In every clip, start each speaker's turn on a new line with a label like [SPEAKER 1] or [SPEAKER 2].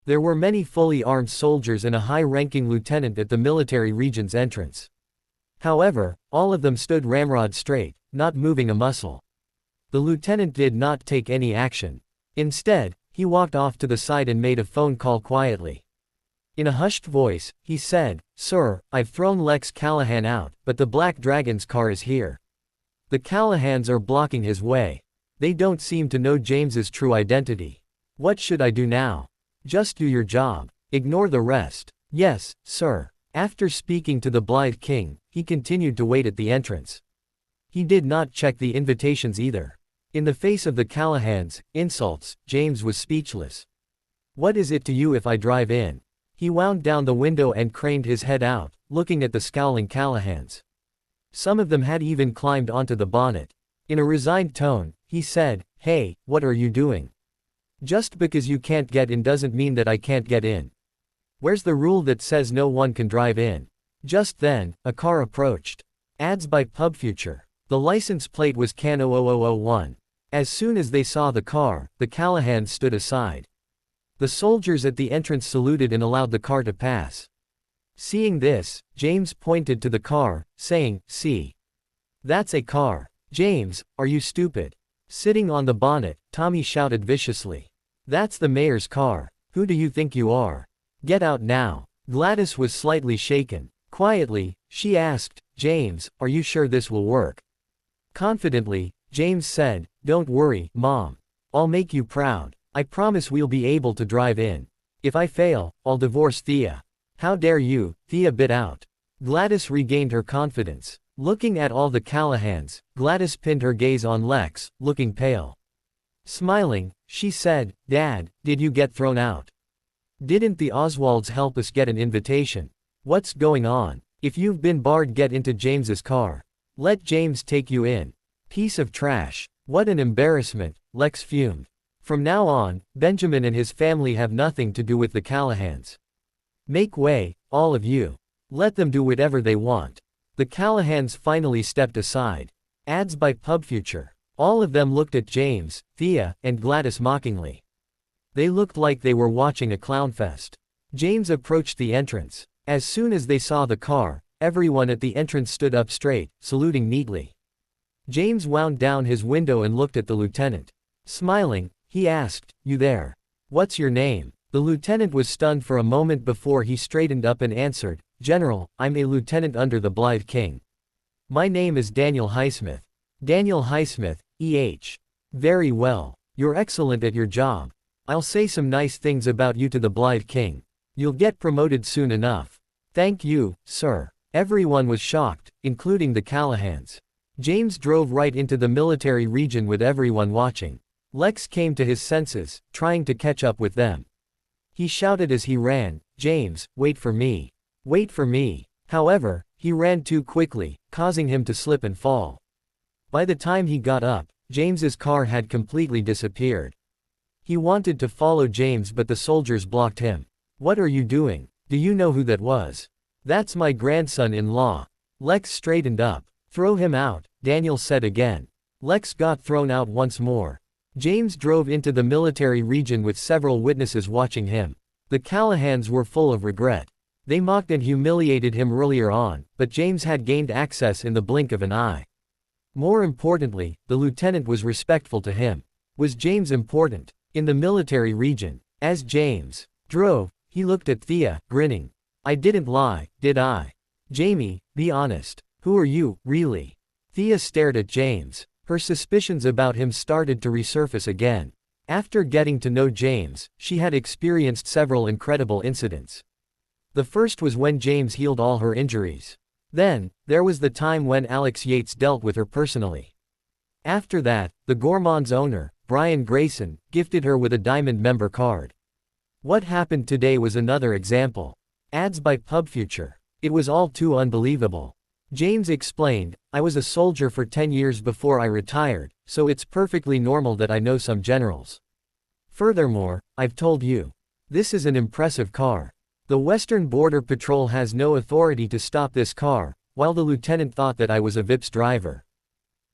[SPEAKER 1] There were many fully armed soldiers and a high-ranking lieutenant at the military region's entrance. However, all of them stood ramrod straight, not moving a muscle. The lieutenant did not take any action. Instead, he walked off to the side and made a phone call quietly. In a hushed voice, he said, "Sir, I've thrown Lex Callahan out, but the Black Dragon's car is here. The Callahans are blocking his way. They don't seem to know James's true identity. What should I do now? Just do your job. Ignore the rest." "Yes, sir." After speaking to the Blind King, he continued to wait at the entrance. He did not check the invitations either. In the face of the Callahans' insults, James was speechless. "What is it to you if I drive in?" He wound down the window and craned his head out, looking at the scowling Callahans. Some of them had even climbed onto the bonnet. In a resigned tone, he said, "Hey, what are you doing? Just because you can't get in doesn't mean that I can't get in. Where's the rule that says no one can drive in?" Just then, a car approached. Ads by PubFuture. The license plate was CAN 00001. As soon as they saw the car, the Callahans stood aside. The soldiers at the entrance saluted and allowed the car to pass. Seeing this, James pointed to the car, saying, "See. That's a car." "James, are you stupid?" Sitting on the bonnet, Tommy shouted viciously. "That's the mayor's car. Who do you think you are? Get out now." Gladys was slightly shaken. Quietly, she asked, "James, are you sure this will work?" Confidently, James said, "Don't worry, Mom. I'll make you proud. I promise we'll be able to drive in. If I fail, I'll divorce Thea." "How dare you," Thea bit out. Gladys regained her confidence. Looking at all the Callahans, Gladys pinned her gaze on Lex, looking pale. Smiling, she said, "Dad, did you get thrown out? Didn't the Oswalds help us get an invitation? What's going on? If you've been barred, get into James's car. Let James take you in." "Piece of trash. What an embarrassment," Lex fumed. "From now on, Benjamin and his family have nothing to do with the Callahans. Make way, all of you. Let them do whatever they want." The Callahans finally stepped aside. Ads by PubFuture. All of them looked at James, Thea, and Gladys mockingly. They looked like they were watching a clownfest. James approached the entrance. As soon as they saw the car, everyone at the entrance stood up straight, saluting neatly. James wound down his window and looked at the lieutenant. Smiling, he asked, "You there? What's your name?" The lieutenant was stunned for a moment before he straightened up and answered, "General, I'm a lieutenant under the Blind King. My name is Daniel Highsmith." "Daniel Highsmith, E.H. Very well. You're excellent at your job. I'll say some nice things about you to the Blind King. You'll get promoted soon enough." "Thank you, sir." Everyone was shocked, including the Callahans. James drove right into the military region with everyone watching. Lex came to his senses, trying to catch up with them. He shouted as he ran, "James, wait for me. Wait for me." However, he ran too quickly, causing him to slip and fall. By the time he got up, James's car had completely disappeared. He wanted to follow James, but the soldiers blocked him. "What are you doing? Do you know who that was?" "That's my grandson-in-law." Lex straightened up. "Throw him out," Daniel said again. Lex got thrown out once more. James drove into the military region with several witnesses watching him. The Callahans were full of regret. They mocked and humiliated him earlier on, but James had gained access in the blink of an eye. More importantly, the lieutenant was respectful to him. Was James important? In the military region, as James drove, he looked at Thea, grinning. "I didn't lie, did I? Jamie, be honest. Who are you, really?" Thea stared at James. Her suspicions about him started to resurface again. After getting to know James, she had experienced several incredible incidents. The first was when James healed all her injuries. Then, there was the time when Alex Yates dealt with her personally. After that, the Gourmand's owner, Brian Grayson, gifted her with a diamond member card. What happened today was another example. Ads by PubFuture. It was all too unbelievable. James explained, "I was a soldier for 10 years before I retired, so it's perfectly normal that I know some generals. Furthermore, I've told you. This is an impressive car. The Western Border Patrol has no authority to stop this car," while the lieutenant thought that I was a VIP's driver.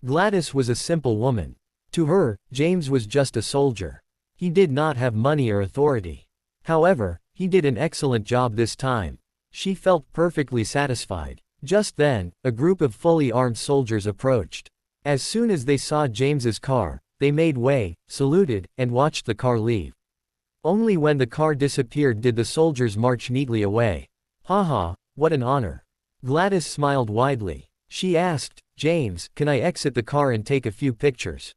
[SPEAKER 1] Gladys was a simple woman. To her, James was just a soldier. He did not have money or authority. However, he did an excellent job this time. She felt perfectly satisfied. Just then, a group of fully armed soldiers approached. As soon as they saw James's car, they made way, saluted, and watched the car leave. Only when the car disappeared did the soldiers march neatly away. Haha, what an honor. Gladys smiled widely. She asked, James, can I exit the car and take a few pictures?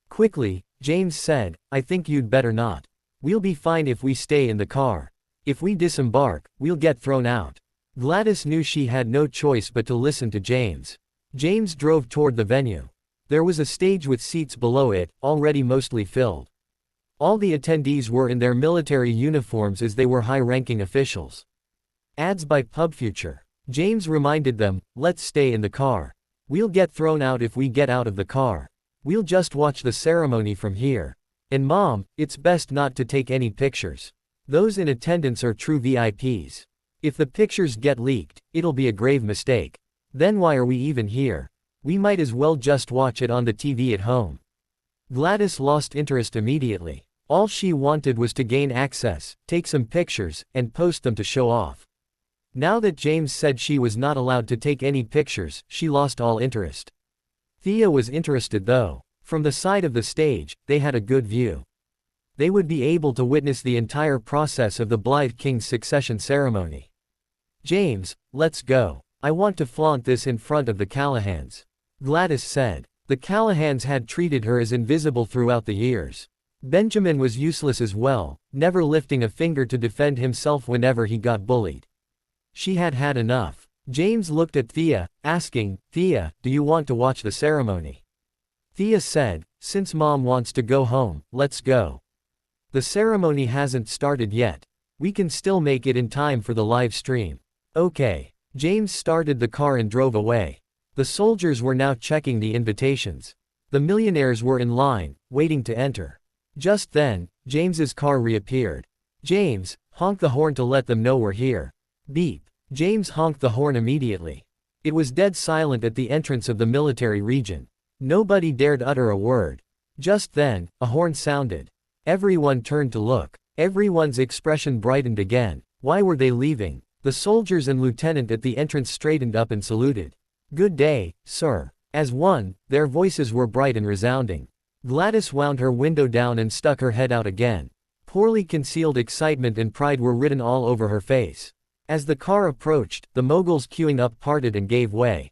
[SPEAKER 1] Quickly, James said, I think you'd better not. We'll be fine if we stay in the car. If we disembark, we'll get thrown out. Gladys knew she had no choice but to listen to James. James drove toward the venue. There was a stage with seats below it, already mostly filled. All the attendees were in their military uniforms as they were high-ranking officials. Ads by PubFuture. James reminded them, let's stay in the car. We'll get thrown out if we get out of the car. We'll just watch the ceremony from here. And Mom, it's best not to take any pictures. Those in attendance are true VIPs. If the pictures get leaked, it'll be a grave mistake. Then why are we even here? We might as well just watch it on the TV at home. Gladys lost interest immediately. All she wanted was to gain access, take some pictures, and post them to show off. Now that James said she was not allowed to take any pictures, she lost all interest. Thea was interested though. From the side of the stage, they had a good view. They would be able to witness the entire process of the Blythe King's succession ceremony. James, let's go. I want to flaunt this in front of the Callahans. Gladys said. The Callahans had treated her as invisible throughout the years. Benjamin was useless as well, never lifting a finger to defend himself whenever he got bullied. She had had enough. James looked at Thea, asking, Thea, do you want to watch the ceremony? Thea said, since Mom wants to go home, let's go. The ceremony hasn't started yet. We can still make it in time for the live stream. Okay. James started the car and drove away. The soldiers were now checking the invitations. The millionaires were in line, waiting to enter. Just then, James's car reappeared. James, honk the horn to let them know we're here. Beep. James honked the horn immediately. It was dead silent at the entrance of the military region. Nobody dared utter a word. Just then, a horn sounded. Everyone turned to look. Everyone's expression brightened again. Why were they leaving? The soldiers and lieutenant at the entrance straightened up and saluted. Good day, sir. As one, their voices were bright and resounding. Gladys wound her window down and stuck her head out again. Poorly concealed excitement and pride were written all over her face. As the car approached, the moguls queuing up parted and gave way.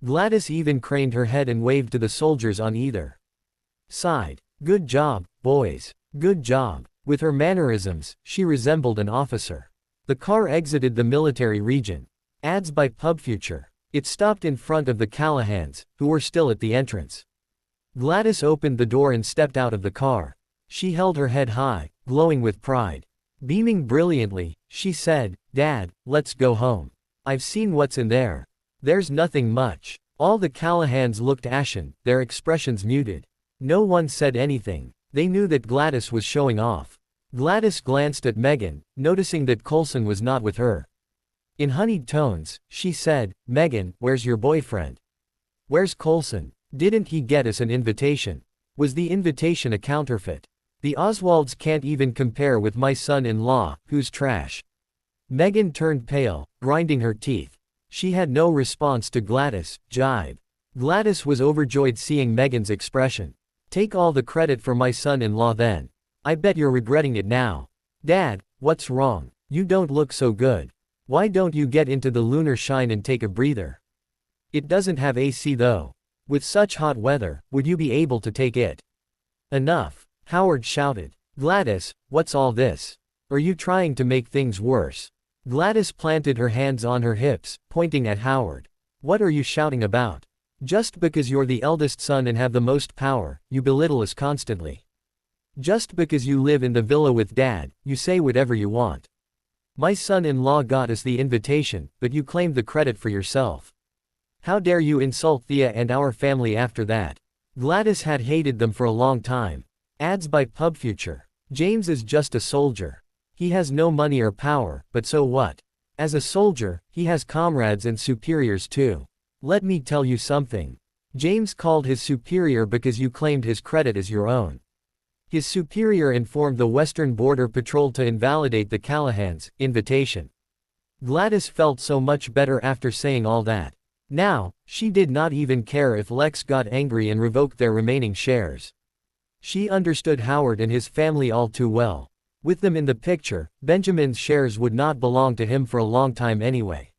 [SPEAKER 1] Gladys even craned her head and waved to the soldiers on either side. Good job, boys. Good job. With her mannerisms, she resembled an officer. The car exited the military region. Ads by PubFuture. It stopped in front of the Callahans, who were still at the entrance. Gladys opened the door and stepped out of the car. She held her head high, glowing with pride. Beaming brilliantly, she said, Dad, let's go home. I've seen what's in there. There's nothing much. All the Callahans looked ashen, their expressions muted. No one said anything. They knew that Gladys was showing off. Gladys glanced at Megan, noticing that Coulson was not with her. In honeyed tones, she said, Megan, where's your boyfriend? Where's Coulson? Didn't he get us an invitation? Was the invitation a counterfeit? The Oswalds can't even compare with my son-in-law, who's trash. Megan turned pale, grinding her teeth. She had no response to Gladys' jibe. Gladys was overjoyed seeing Megan's expression. Take all the credit for my son-in-law then. I bet you're regretting it now. Dad, what's wrong? You don't look so good. Why don't you get into the lunar shine and take a breather? It doesn't have AC though. With such hot weather, would you be able to take it? Enough. Howard shouted. Gladys, what's all this? Are you trying to make things worse? Gladys planted her hands on her hips, pointing at Howard. What are you shouting about? Just because you're the eldest son and have the most power, you belittle us constantly. Just because you live in the villa with Dad, you say whatever you want. My son-in-law got us the invitation, but you claimed the credit for yourself. How dare you insult Thea and our family after that? Gladys had hated them for a long time. Ads by PubFuture. James is just a soldier. He has no money or power, but so what? As a soldier, he has comrades and superiors too. Let me tell you something. James called his superior because you claimed his credit as your own. His superior informed the Western Border Patrol to invalidate the Callahan's invitation. Gladys felt so much better after saying all that. Now, she did not even care if Lex got angry and revoked their remaining shares. She understood Howard and his family all too well. With them in the picture, Benjamin's shares would not belong to him for a long time anyway.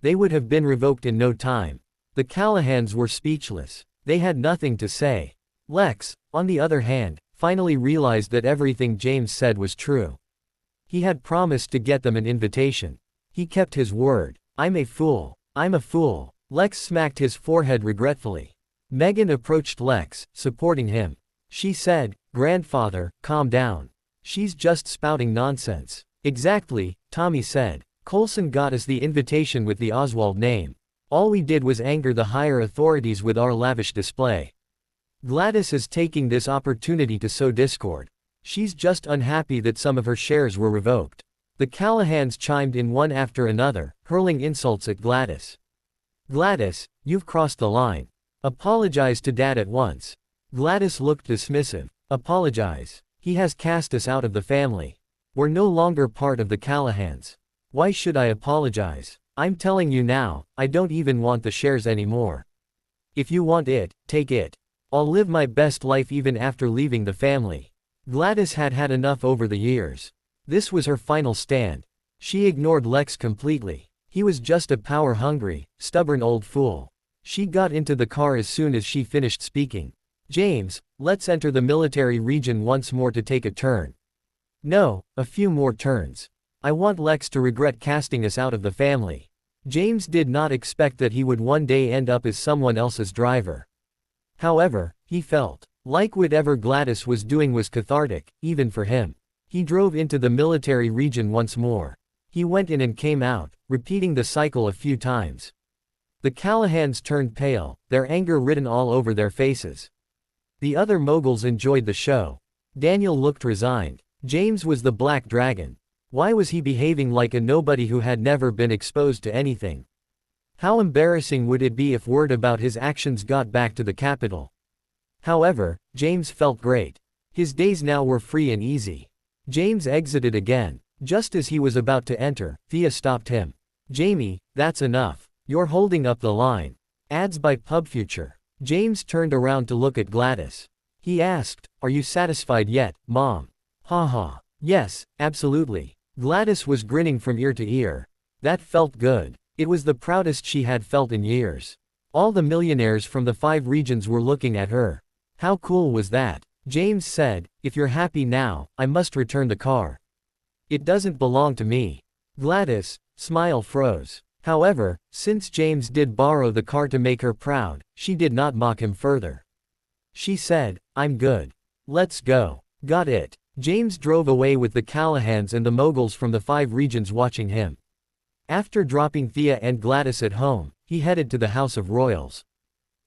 [SPEAKER 1] They would have been revoked in no time. The Callahans were speechless. They had nothing to say. Lex, on the other hand, finally realized that everything James said was true. He had promised to get them an invitation. He kept his word. I'm a fool. I'm a fool. Lex smacked his forehead regretfully. Megan approached Lex, supporting him. She said, "Grandfather, calm down. She's just spouting nonsense." "Exactly," Tommy said. "Coulson got us the invitation with the Oswald name. All we did was anger the higher authorities with our lavish display. Gladys is taking this opportunity to sow discord. She's just unhappy that some of her shares were revoked." The Callahans chimed in one after another, hurling insults at Gladys. "Gladys, you've crossed the line. Apologize to Dad at once." Gladys looked dismissive. "Apologize. He has cast us out of the family. We're no longer part of the Callahans. Why should I apologize? I'm telling you now, I don't even want the shares anymore. If you want it, take it. I'll live my best life even after leaving the family." Gladys had had enough over the years. This was her final stand. She ignored Lex completely. He was just a power-hungry, stubborn old fool. She got into the car as soon as she finished speaking. "James, let's enter the military region once more to take a turn." "No, a few more turns. I want Lex to regret casting us out of the family." James did not expect that he would one day end up as someone else's driver. However, he felt like whatever Gladys was doing was cathartic, even for him. He drove into the military region once more. He went in and came out, repeating the cycle a few times. The Callahans turned pale, their anger written all over their faces. The other moguls enjoyed the show. Daniel looked resigned. James was the Black Dragon. Why was he behaving like a nobody who had never been exposed to anything? How embarrassing would it be if word about his actions got back to the capital? However, James felt great. His days now were free and easy. James exited again. Just as he was about to enter, Thea stopped him. "Jamie, that's enough. You're holding up the line." Ads by PubFuture. James turned around to look at Gladys. He asked, "Are you satisfied yet, Mom?" "Haha. Yes, absolutely." Gladys was grinning from ear to ear. That felt good. It was the proudest she had felt in years. All the millionaires from the 5 regions were looking at her. How cool was that? James said, "If you're happy now, I must return the car. It doesn't belong to me." Gladys' smile froze. However, since James did borrow the car to make her proud, she did not mock him further. She said, "I'm good. Let's go." "Got it." James drove away with the Callahans and the moguls from the 5 regions watching him. After dropping Thea and Gladys at home, he headed to the House of Royals.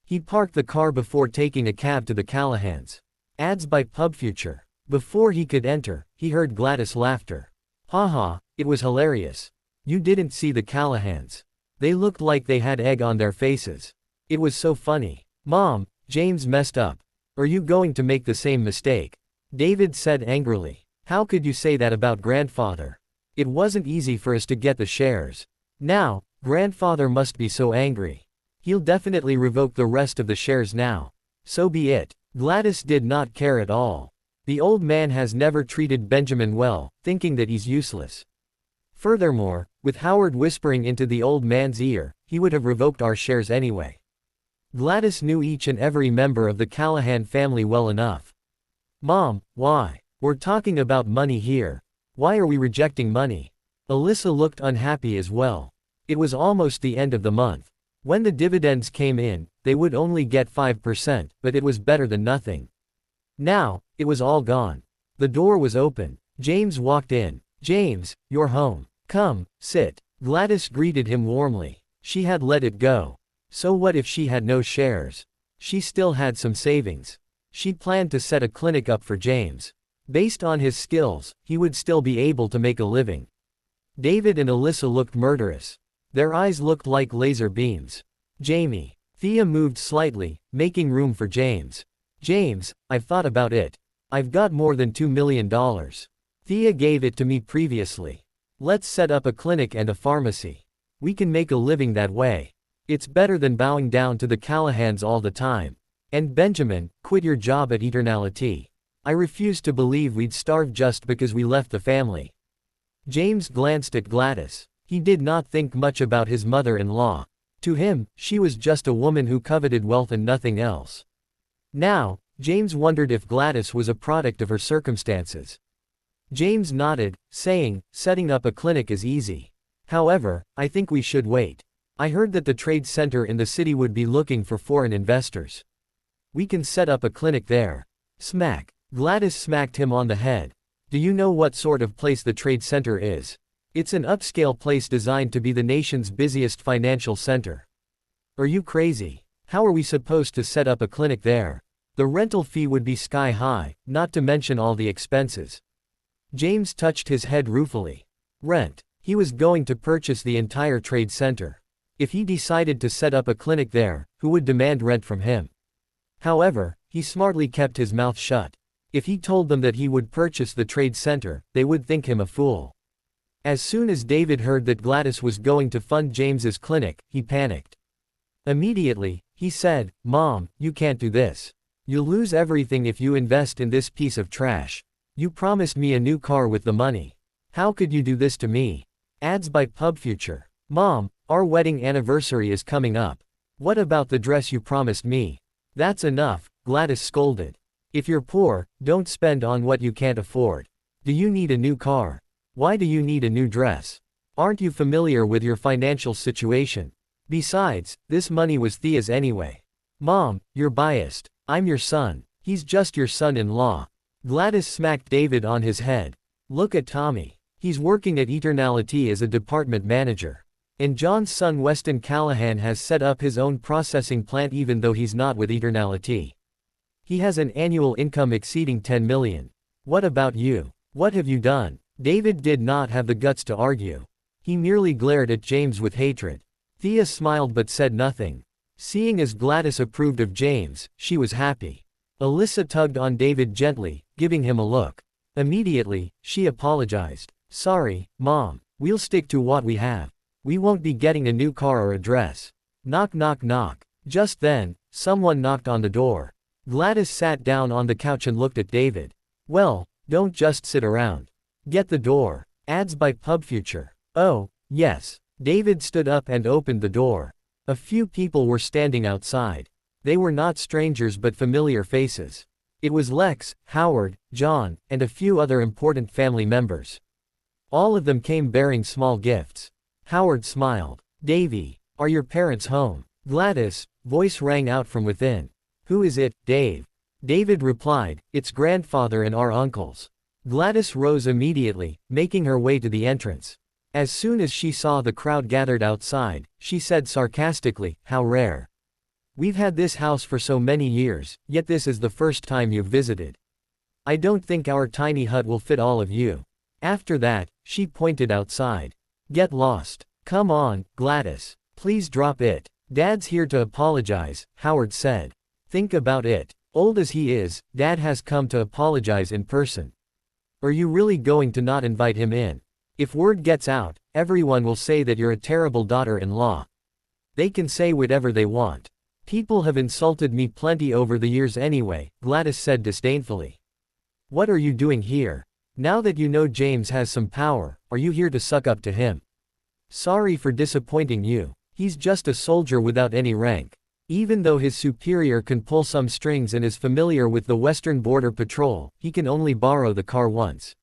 [SPEAKER 1] He parked the car before taking a cab to the Callahans. Ads by PubFuture. Before he could enter, he heard Gladys' laughter. "Haha, it was hilarious. You didn't see the Callahans. They looked like they had egg on their faces. It was so funny." "Mom, James messed up. Are you going to make the same mistake?" David said angrily. "How could you say that about Grandfather? It wasn't easy for us to get the shares. Now, Grandfather must be so angry. He'll definitely revoke the rest of the shares now. So be it." Gladys did not care at all. The old man has never treated Benjamin well, thinking that he's useless. Furthermore, with Howard whispering into the old man's ear, he would have revoked our shares anyway. Gladys knew each and every member of the Callahan family well enough. "Mom, why? We're talking about money here. Why are we rejecting money?" Alyssa looked unhappy as well. It was almost the end of the month. When the dividends came in, they would only get 5%, but it was better than nothing. Now, it was all gone. The door was open. James walked in. "James, you're home. Come, sit." Gladys greeted him warmly. She had let it go. So what if she had no shares? She still had some savings. She planned to set a clinic up for James. Based on his skills, he would still be able to make a living. David and Alyssa looked murderous. Their eyes looked like laser beams. "Jamie." Thea moved slightly, making room for James. "James, I've thought about it. I've got more than $2 million. Thea gave it to me previously. Let's set up a clinic and a pharmacy. We can make a living that way. It's better than bowing down to the Callahans all the time. And Benjamin, quit your job at Eternality. I refuse to believe we'd starve just because we left the family. James glanced at Gladys. He did not think much about his mother-in-law. To him, she was just a woman who coveted wealth and nothing else. Now, James wondered if Gladys was a product of her circumstances. James nodded, saying, setting up a clinic is easy. However, I think we should wait. I heard that the trade center in the city would be looking for foreign investors. We can set up a clinic there. Smack. Gladys smacked him on the head. Do you know what sort of place the trade center is? It's an upscale place designed to be the nation's busiest financial center. Are you crazy? How are we supposed to set up a clinic there? The rental fee would be sky high, not to mention all the expenses. James touched his head ruefully. Rent. He was going to purchase the entire trade center. If he decided to set up a clinic there, who would demand rent from him? However, he smartly kept his mouth shut. If he told them that he would purchase the trade center, they would think him a fool. As soon as David heard that Gladys was going to fund James's clinic, he panicked. Immediately, he said, "Mom, you can't do this. You'll lose everything if you invest in this piece of trash. You promised me a new car with the money. How could you do this to me?" Ads by PubFuture. Mom, our wedding anniversary is coming up. What about the dress you promised me? That's enough, Gladys scolded. If you're poor, don't spend on what you can't afford. Do you need a new car? Why do you need a new dress? Aren't you familiar with your financial situation? Besides, this money was Thea's anyway. Mom, you're biased. I'm your son. He's just your son-in-law. Gladys smacked David on his head. Look at Tommy. He's working at Eternality as a department manager. And John's son Weston Callahan has set up his own processing plant even though he's not with Eternality. He has an annual income exceeding $10 million. What about you? What have you done? David did not have the guts to argue. He merely glared at James with hatred. Thea smiled but said nothing. Seeing as Gladys approved of James, she was happy. Alyssa tugged on David gently, giving him a look. Immediately, she apologized. Sorry, Mom. We'll stick to what we have. We won't be getting a new car or a dress. Knock knock knock. Just then, someone knocked on the door. Gladys sat down on the couch and looked at David. Well, don't just sit around. Get the door. Ads by PubFuture. Oh, yes. David stood up and opened the door. A few people were standing outside. They were not strangers but familiar faces. It was Lex, Howard, John, and a few other important family members. All of them came bearing small gifts. Howard smiled. Davy, are your parents home? Gladys' voice rang out from within. Who is it, Dave? David replied, it's grandfather and our uncles. Gladys rose immediately, making her way to the entrance. As soon as she saw the crowd gathered outside, she said sarcastically, how rare. We've had this house for so many years, yet this is the first time you've visited. I don't think our tiny hut will fit all of you. After that, she pointed outside. Get lost. Come on, Gladys. Please drop it. Dad's here to apologize, Howard said. Think about it. Old as he is, Dad has come to apologize in person. Are you really going to not invite him in? If word gets out, everyone will say that you're a terrible daughter-in-law. They can say whatever they want. People have insulted me plenty over the years anyway, Gladys said disdainfully. What are you doing here? Now that you know James has some power, are you here to suck up to him? Sorry for disappointing you. He's just a soldier without any rank. Even though his superior can pull some strings and is familiar with the Western Border Patrol, he can only borrow the car once.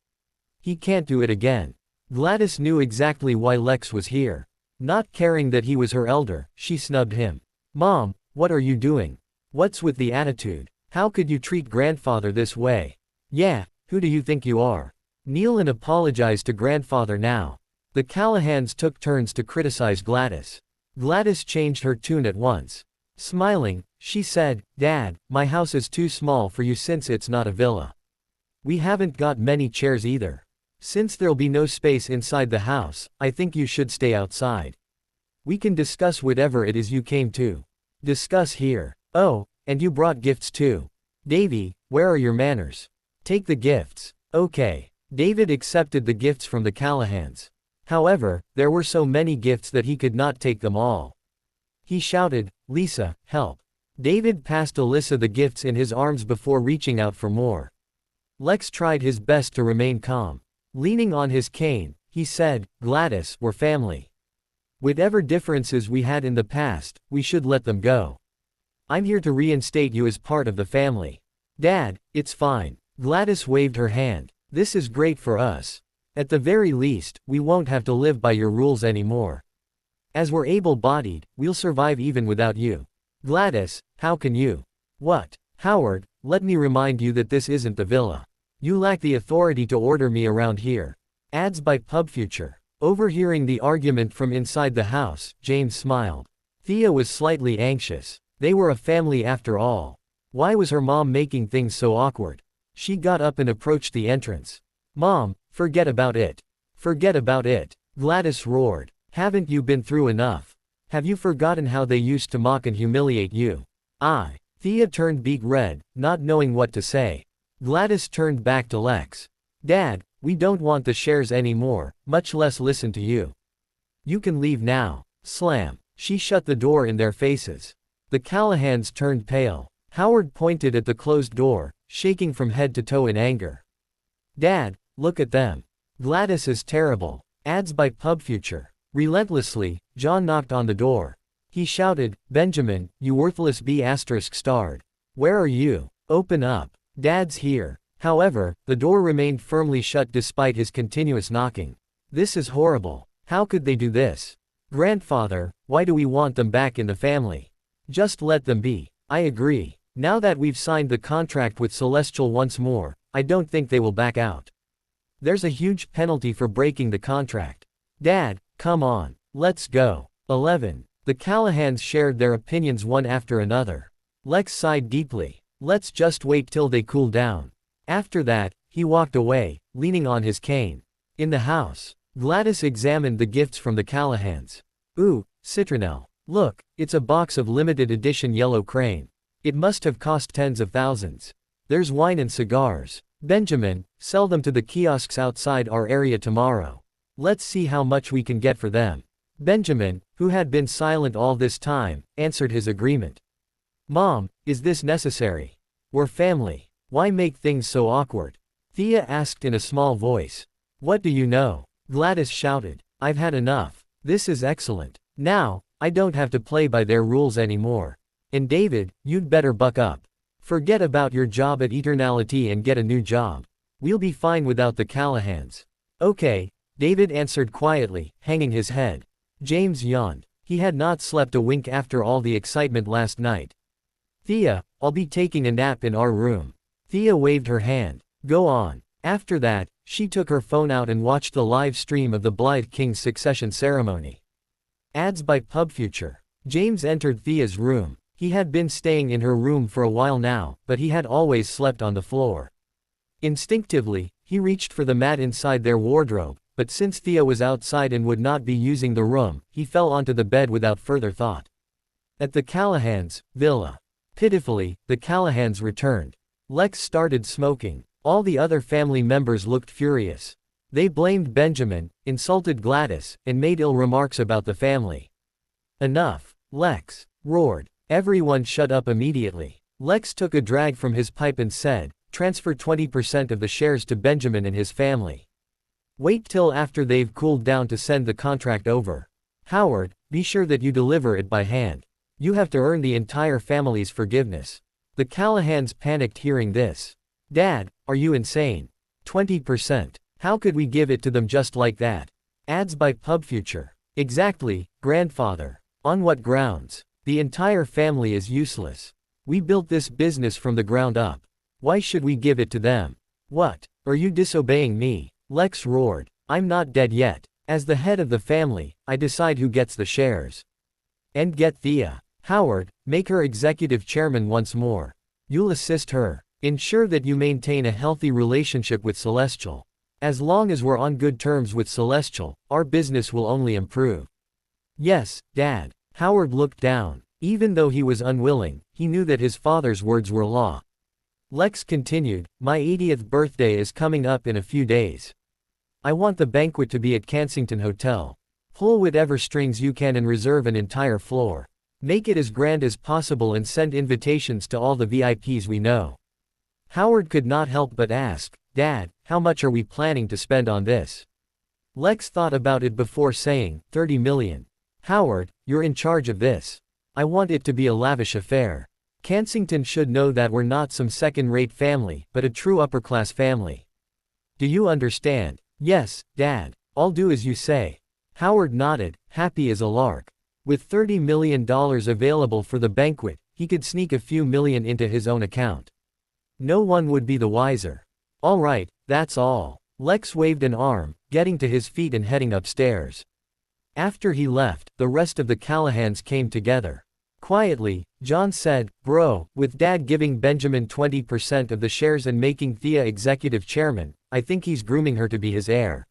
[SPEAKER 1] He can't do it again. Gladys knew exactly why Lex was here. Not caring that he was her elder, she snubbed him. Mom, what are you doing? What's with the attitude? How could you treat grandfather this way? Yeah, who do you think you are? Kneel and apologize to grandfather now. The Callahans took turns to criticize Gladys. Gladys changed her tune at once. Smiling, she said, Dad, my house is too small for you since it's not a villa. We haven't got many chairs either. Since there'll be no space inside the house, I think you should stay outside. We can discuss whatever it is you came to discuss here. Oh, and you brought gifts too. Davy, where are your manners? Take the gifts. Okay. David accepted the gifts from the Callahans. However, there were so many gifts that he could not take them all. He shouted, "Lisa, help." David passed Alyssa the gifts in his arms before reaching out for more. Lex tried his best to remain calm. Leaning on his cane, he said, "Gladys, we're family. Whatever differences we had in the past, we should let them go. I'm here to reinstate you as part of the family." "Dad, it's fine." Gladys waved her hand. "This is great for us. At the very least, we won't have to live by your rules anymore. As we're able-bodied, we'll survive even without you." "Gladys, how can you?" "What?" "Howard, let me remind you that this isn't the villa. You lack the authority to order me around here." Ads by PubFuture. Overhearing the argument from inside the house, James smiled. Thea was slightly anxious. They were a family after all. Why was her mom making things so awkward? She got up and approached the entrance. "Mom, forget about it. Forget about it," Gladys roared. "Haven't you been through enough? Have you forgotten how they used to mock and humiliate you?" Thea turned beet red, not knowing what to say. Gladys turned back to Lex. "Dad, we don't want the shares anymore, much less listen to you. You can leave now." Slam. She shut the door in their faces. The Callahans turned pale. Howard pointed at the closed door, shaking from head to toe in anger. "Dad, look at them. Gladys is terrible." Ads by PubFuture. Relentlessly, John knocked on the door. He shouted, "Benjamin, you worthless B*****. Where are you? Open up. Dad's here." However, the door remained firmly shut despite his continuous knocking. "This is horrible. How could they do this? Grandfather, why do we want them back in the family? Just let them be." "I agree. Now that we've signed the contract with Celestial once more, I don't think they will back out. There's a huge penalty for breaking the contract." "Dad, come on. Let's go." 11. The Callahans shared their opinions one after another. Lex sighed deeply. "Let's just wait till they cool down." After that, he walked away, leaning on his cane. In the house, Gladys examined the gifts from the Callahans. "Ooh, Citronelle. Look, it's a box of limited edition yellow crane. It must have cost tens of thousands. There's wine and cigars. Benjamin, sell them to the kiosks outside our area tomorrow. Let's see how much we can get for them." Benjamin, who had been silent all this time, answered his agreement. "Mom, is this necessary? We're family. Why make things so awkward?" Thea asked in a small voice. "What do you know?" Gladys shouted. "I've had enough. This is excellent. Now, I don't have to play by their rules anymore. And David, you'd better buck up. Forget about your job at Eternality and get a new job. We'll be fine without the Callahans." "Okay," David answered quietly, hanging his head. James yawned. He had not slept a wink after all the excitement last night. "Thea, I'll be taking a nap in our room." Thea waved her hand. "Go on." After that, she took her phone out and watched the live stream of the Blythe King's succession ceremony. Ads by PubFuture. James entered Thea's room. He had been staying in her room for a while now, but he had always slept on the floor. Instinctively, he reached for the mat inside their wardrobe, but since Thea was outside and would not be using the room, he fell onto the bed without further thought. At the Callahans' villa. Pitifully, the Callahans returned. Lex started smoking. All the other family members looked furious. They blamed Benjamin, insulted Gladys, and made ill remarks about the family. "Enough!" Lex roared. Everyone shut up immediately. Lex took a drag from his pipe and said, "Transfer 20% of the shares to Benjamin and his family. Wait till after they've cooled down to send the contract over. Howard, be sure that you deliver it by hand. You have to earn the entire family's forgiveness." The Callahans panicked hearing this. "Dad, are you insane? 20%. How could we give it to them just like that?" Ads by PubFuture. "Exactly, grandfather. On what grounds? The entire family is useless. We built this business from the ground up. Why should we give it to them?" "What? Are you disobeying me?" Lex roared. "I'm not dead yet. As the head of the family, I decide who gets the shares. And get Thea. Howard, make her executive chairman once more. You'll assist her. Ensure that you maintain a healthy relationship with Celestial. As long as we're on good terms with Celestial, our business will only improve." "Yes, Dad." Howard looked down. Even though he was unwilling, he knew that his father's words were law. Lex continued, my 80th birthday is coming up in a few days. I want the banquet to be at Kensington Hotel. Pull whatever strings you can and reserve an entire floor. Make it as grand as possible and send invitations to all the VIPs we know. Howard could not help but ask, Dad, how much are we planning to spend on this? Lex thought about it before saying, 30 million. Howard, you're in charge of this. I want it to be a lavish affair. Kensington should know that we're not some second-rate family, but a true upper-class family. Do you understand? Yes, Dad. I'll do as you say. Howard nodded, happy as a lark. With $30 million available for the banquet, he could sneak a few million into his own account. No one would be the wiser. All right, that's all. Lex waved an arm, getting to his feet and heading upstairs. After he left, the rest of the Callahans came together. Quietly, John said, Bro, with Dad giving Benjamin 20% of the shares and making Thea executive chairman, I think he's grooming her to be his heir.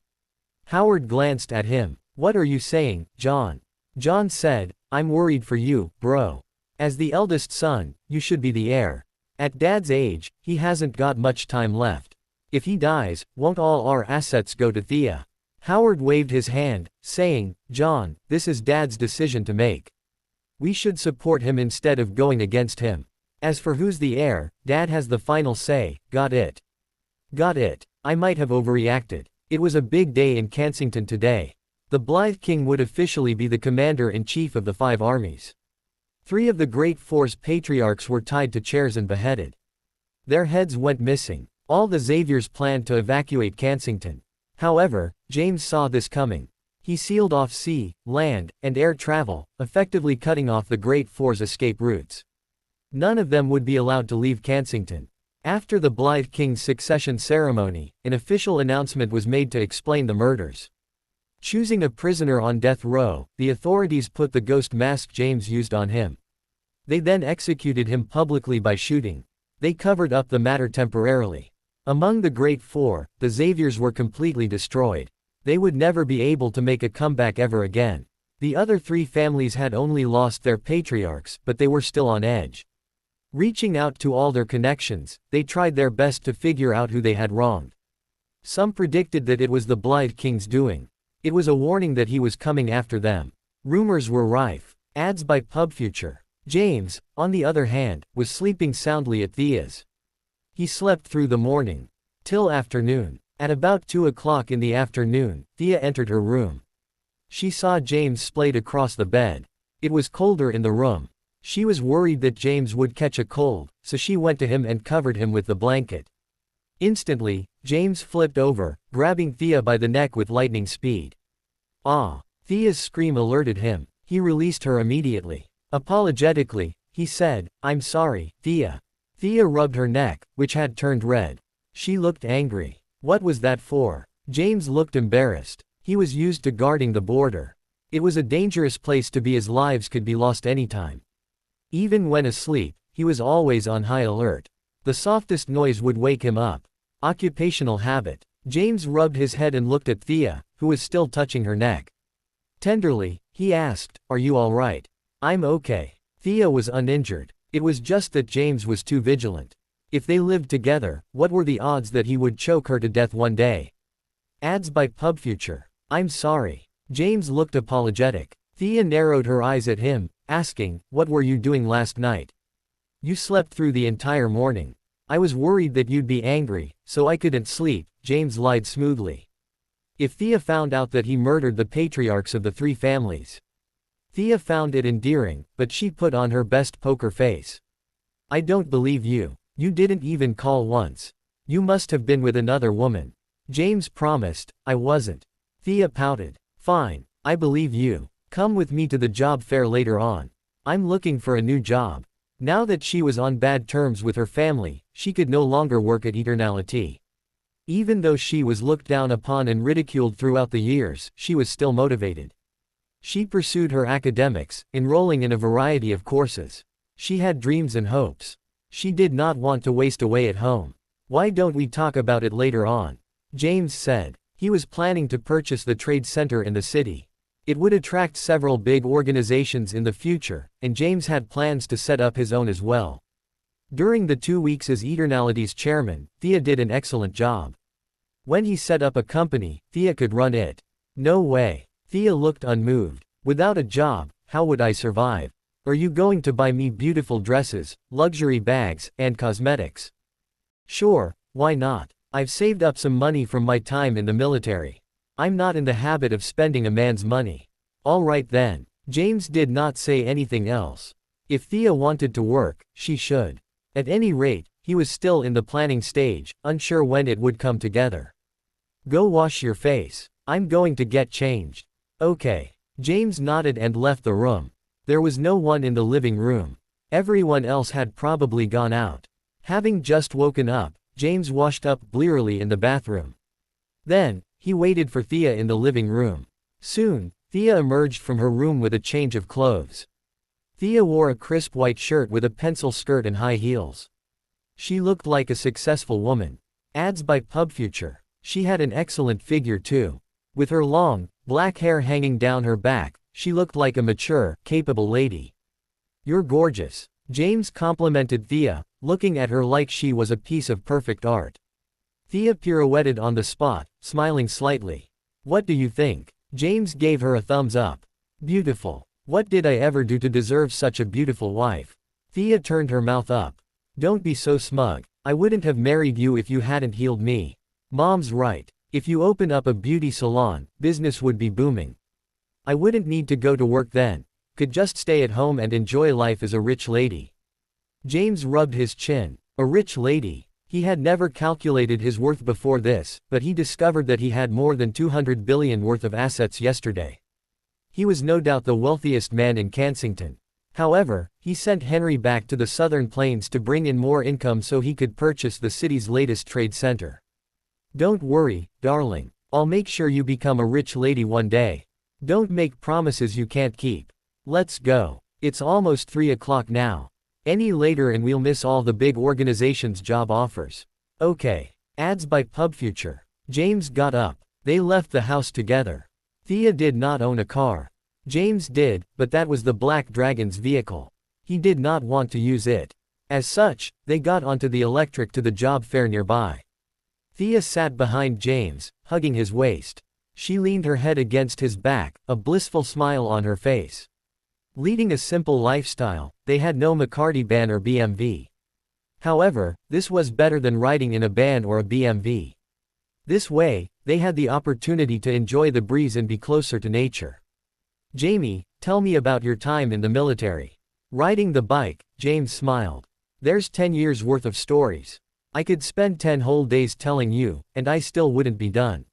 [SPEAKER 1] Howard glanced at him. What are you saying, John? John said, I'm worried for you, bro. As the eldest son, you should be the heir. At Dad's age, he hasn't got much time left. If he dies, won't all our assets go to Thea? Howard waved his hand, saying, John, this is Dad's decision to make. We should support him instead of going against him. As for who's the heir, Dad has the final say, got it? Got it. I might have overreacted. It was a big day in Kensington today. The Blythe King would officially be the commander-in-chief of the 5 armies. 3 of the Great Four's patriarchs were tied to chairs and beheaded. Their heads went missing. All the Xaviers planned to evacuate Kensington. However, James saw this coming. He sealed off sea, land, and air travel, effectively cutting off the Great Four's escape routes. None of them would be allowed to leave Kensington. After the Blythe King's succession ceremony, an official announcement was made to explain the murders. Choosing a prisoner on death row, the authorities put the ghost mask James used on him. They then executed him publicly by shooting. They covered up the matter temporarily. Among the Great Four, the Xaviers were completely destroyed. They would never be able to make a comeback ever again. The other 3 families had only lost their patriarchs, but they were still on edge. Reaching out to all their connections, they tried their best to figure out who they had wronged. Some predicted that it was the Blythe King's doing. It was a warning that he was coming after them. Rumors were rife. Ads by PubFuture. James, on the other hand, was sleeping soundly at Thea's. He slept through the morning. Till afternoon. At about 2 o'clock in the afternoon, Thea entered her room. She saw James splayed across the bed. It was colder in the room. She was worried that James would catch a cold, so she went to him and covered him with the blanket. Instantly, James flipped over, grabbing Thea by the neck with lightning speed. Ah! Thea's scream alerted him. He released her immediately. Apologetically, he said, I'm sorry, Thea. Thea rubbed her neck, which had turned red. She looked angry. What was that for? James looked embarrassed. He was used to guarding the border. It was a dangerous place to be as lives could be lost anytime. Even when asleep, he was always on high alert. The softest noise would wake him up. Occupational habit. James rubbed his head and looked at Thea, who was still touching her neck. Tenderly, he asked, Are you all right? I'm okay. Thea was uninjured. It was just that James was too vigilant. If they lived together, what were the odds that he would choke her to death one day? Ads by PubFuture. I'm sorry. James looked apologetic. Thea narrowed her eyes at him, asking, What were you doing last night? You slept through the entire morning. I was worried that you'd be angry, so I couldn't sleep, James lied smoothly. If Thea found out that he murdered the patriarchs of the 3 families. Thea found it endearing, but she put on her best poker face. I don't believe you. You didn't even call once. You must have been with another woman. James promised, I wasn't. Thea pouted. Fine, I believe you. Come with me to the job fair later on. I'm looking for a new job. Now that she was on bad terms with her family, she could no longer work at Eternality. Even though she was looked down upon and ridiculed throughout the years, she was still motivated. She pursued her academics, enrolling in a variety of courses. She had dreams and hopes. She did not want to waste away at home. Why don't we talk about it later on? James said. He was planning to purchase the trade center in the city. It would attract several big organizations in the future, and James had plans to set up his own as well. During the 2 weeks as Eternality's chairman, Thea did an excellent job. When he set up a company, Thea could run it. No way. Thea looked unmoved. Without a job, how would I survive? Are you going to buy me beautiful dresses, luxury bags, and cosmetics? Sure, why not? I've saved up some money from my time in the military. I'm not in the habit of spending a man's money. All right then. James did not say anything else. If Thea wanted to work, she should. At any rate, he was still in the planning stage, unsure when it would come together. Go wash your face. I'm going to get changed. Okay. James nodded and left the room. There was no one in the living room. Everyone else had probably gone out. Having just woken up, James washed up blearily in the bathroom. Then, he waited for Thea in the living room. Soon, Thea emerged from her room with a change of clothes. Thea wore a crisp white shirt with a pencil skirt and high heels. She looked like a successful woman. Ads by PubFuture. She had an excellent figure too. With her long, black hair hanging down her back, she looked like a mature, capable lady. You're gorgeous. James complimented Thea, looking at her like she was a piece of perfect art. Thea pirouetted on the spot, smiling slightly. What do you think? James gave her a thumbs up. Beautiful. What did I ever do to deserve such a beautiful wife? Thea turned her mouth up. Don't be so smug. I wouldn't have married you if you hadn't healed me. Mom's right. If you open up a beauty salon, business would be booming. I wouldn't need to go to work then. Could just stay at home and enjoy life as a rich lady. James rubbed his chin. A rich lady. He had never calculated his worth before this, but he discovered that he had more than 200 billion worth of assets yesterday. He was no doubt the wealthiest man in Kensington. However, he sent Henry back to the Southern Plains to bring in more income so he could purchase the city's latest trade center. Don't worry, darling. I'll make sure you become a rich lady one day. Don't make promises you can't keep. Let's go. It's almost 3 o'clock now. Any later and we'll miss all the big organization's job offers. Okay. Ads by PubFuture. James got up. They left the house together. Thea did not own a car. James did, but that was the Black Dragon's vehicle. He did not want to use it. As such, they got onto the electric to the job fair nearby. Thea sat behind James, hugging his waist. She leaned her head against his back, a blissful smile on her face. Leading a simple lifestyle, they had no McCarty van or BMW. However, this was better than riding in a van or a BMW. This way, they had the opportunity to enjoy the breeze and be closer to nature. Jamie, tell me about your time in the military. Riding the bike, James smiled. There's 10 years worth of stories. I could spend 10 whole days telling you, and I still wouldn't be done.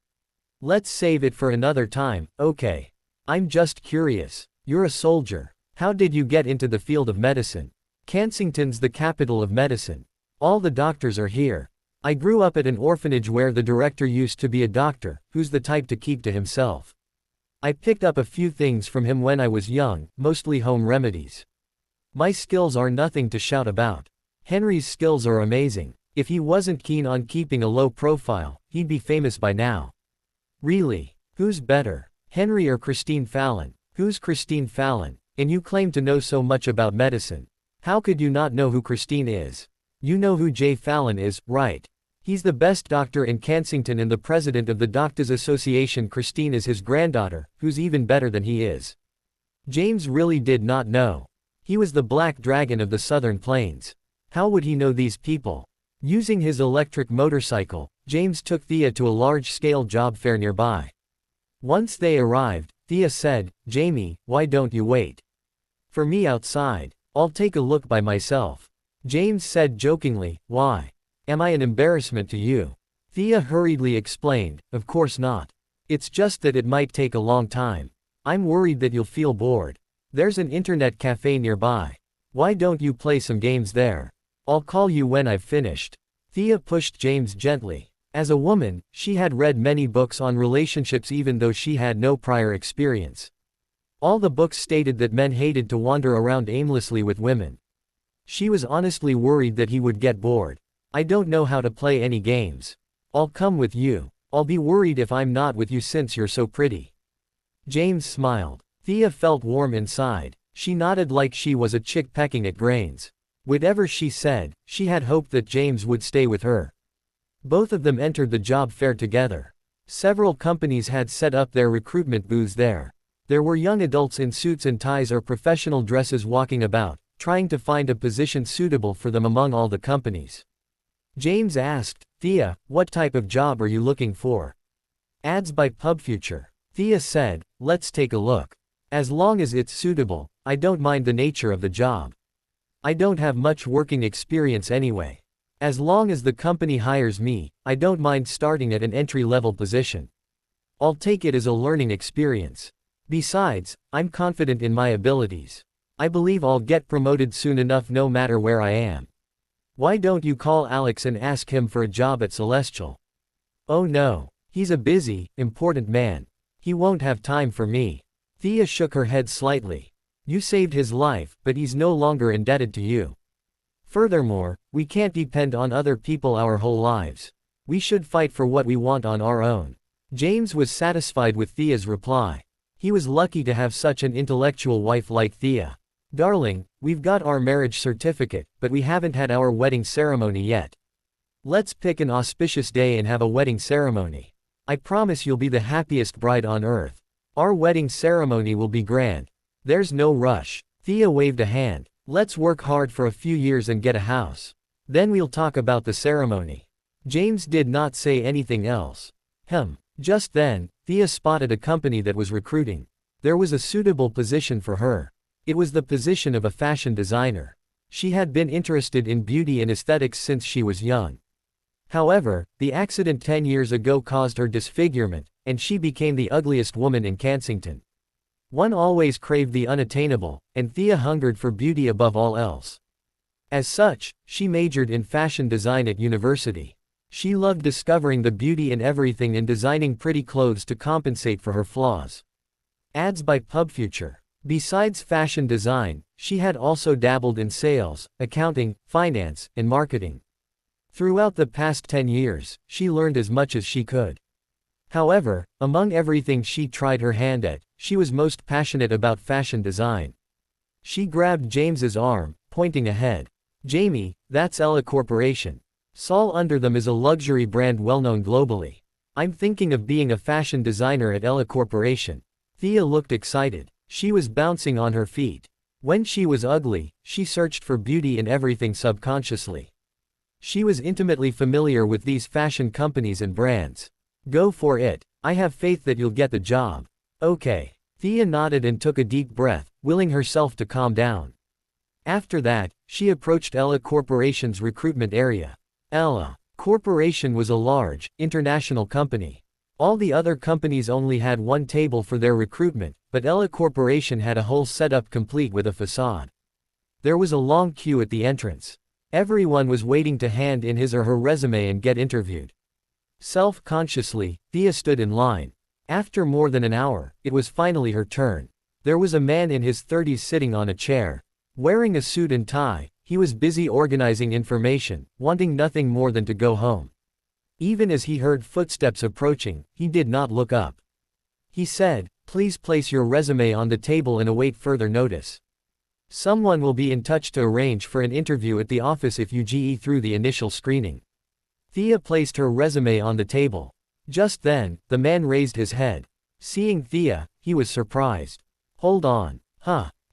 [SPEAKER 1] Let's save it for another time, okay? I'm just curious. You're a soldier. How did you get into the field of medicine? Kensington's the capital of medicine. All the doctors are here. I grew up at an orphanage where the director used to be a doctor, who's the type to keep to himself. I picked up a few things from him when I was young, mostly home remedies. My skills are nothing to shout about. Henry's skills are amazing. If he wasn't keen on keeping a low profile, he'd be famous by now. Really? Who's better? Henry or Christine Fallon? Who's Christine Fallon? And you claim to know so much about medicine. How could you not know who Christine is? You know who Jay Fallon is, right? He's the best doctor in Kensington and the president of the Doctors Association. Christine is his granddaughter, who's even better than he is. James really did not know. He was the Black Dragon of the Southern Plains. How would he know these people? Using his electric motorcycle, James took Thea to a large-scale job fair nearby. Once they arrived, Thea said, Jamie, why don't you wait for me outside? I'll take a look by myself. James said jokingly, why? Am I an embarrassment to you? Thea hurriedly explained, of course not. It's just that it might take a long time. I'm worried that you'll feel bored. There's an internet cafe nearby. Why don't you play some games there? I'll call you when I've finished. Thea pushed James gently. As a woman, she had read many books on relationships even though she had no prior experience. All the books stated that men hated to wander around aimlessly with women. She was honestly worried that he would get bored. I don't know how to play any games. I'll come with you. I'll be worried if I'm not with you since you're so pretty. James smiled. Thea felt warm inside. She nodded like she was a chick pecking at grains. Whatever she said, she had hoped that James would stay with her. Both of them entered the job fair together. Several companies had set up their recruitment booths there. There were young adults in suits and ties or professional dresses walking about, trying to find a position suitable for them among all the companies. James asked, "Thea, what type of job are you looking for?" Ads by PubFuture. Thea said, "Let's take a look. As long as it's suitable, I don't mind the nature of the job. I don't have much working experience anyway. As long as the company hires me, I don't mind starting at an entry-level position. I'll take it as a learning experience. Besides, I'm confident in my abilities. I believe I'll get promoted soon enough no matter where I am. Why don't you call Alex and ask him for a job at Celestial?" "Oh no. He's a busy, important man. He won't have time for me." Thea shook her head slightly. "You saved his life, but he's no longer indebted to you. Furthermore, we can't depend on other people our whole lives. We should fight for what we want on our own." James was satisfied with Thea's reply. He was lucky to have such an intellectual wife like Thea. "Darling, we've got our marriage certificate, but we haven't had our wedding ceremony yet. Let's pick an auspicious day and have a wedding ceremony. I promise you'll be the happiest bride on earth. Our wedding ceremony will be grand. There's no rush." Thea waved a hand. "Let's work hard for a few years and get a house. Then we'll talk about the ceremony." James did not say anything else. Just then, Thea spotted a company that was recruiting. There was a suitable position for her. It was the position of a fashion designer. She had been interested in beauty and aesthetics since she was young. However, the accident 10 years ago caused her disfigurement, and she became the ugliest woman in Kensington. One always craved the unattainable, and Thea hungered for beauty above all else. As such, she majored in fashion design at university. She loved discovering the beauty in everything and designing pretty clothes to compensate for her flaws. Ads by PubFuture. Besides fashion design, she had also dabbled in sales, accounting, finance, and marketing. Throughout the past 10 years, she learned as much as she could. However, among everything she tried her hand at, she was most passionate about fashion design. She grabbed James's arm, pointing ahead. "Jamie, that's Ella Corporation. Saul under them is a luxury brand well known globally. I'm thinking of being a fashion designer at Ella Corporation." Thea looked excited. She was bouncing on her feet. When she was ugly, she searched for beauty in everything subconsciously. She was intimately familiar with these fashion companies and brands. "Go for it. I have faith that you'll get the job." "Okay." Thea nodded and took a deep breath, willing herself to calm down. After that, she approached Ella Corporation's recruitment area. Ella Corporation was a large, international company. All the other companies only had one table for their recruitment, but Ella Corporation had a whole setup complete with a facade. There was a long queue at the entrance. Everyone was waiting to hand in his or her resume and get interviewed. Self-consciously, Thea stood in line. After more than an hour, it was finally her turn. There was a man in his 30s sitting on a chair. Wearing a suit and tie, he was busy organizing information, wanting nothing more than to go home. Even as he heard footsteps approaching, he did not look up. He said, "Please place your resume on the table and await further notice. Someone will be in touch to arrange for an interview at the office if you get through the initial screening." Thea placed her resume on the table. Just then, the man raised his head. Seeing Thea, he was surprised. "Hold on.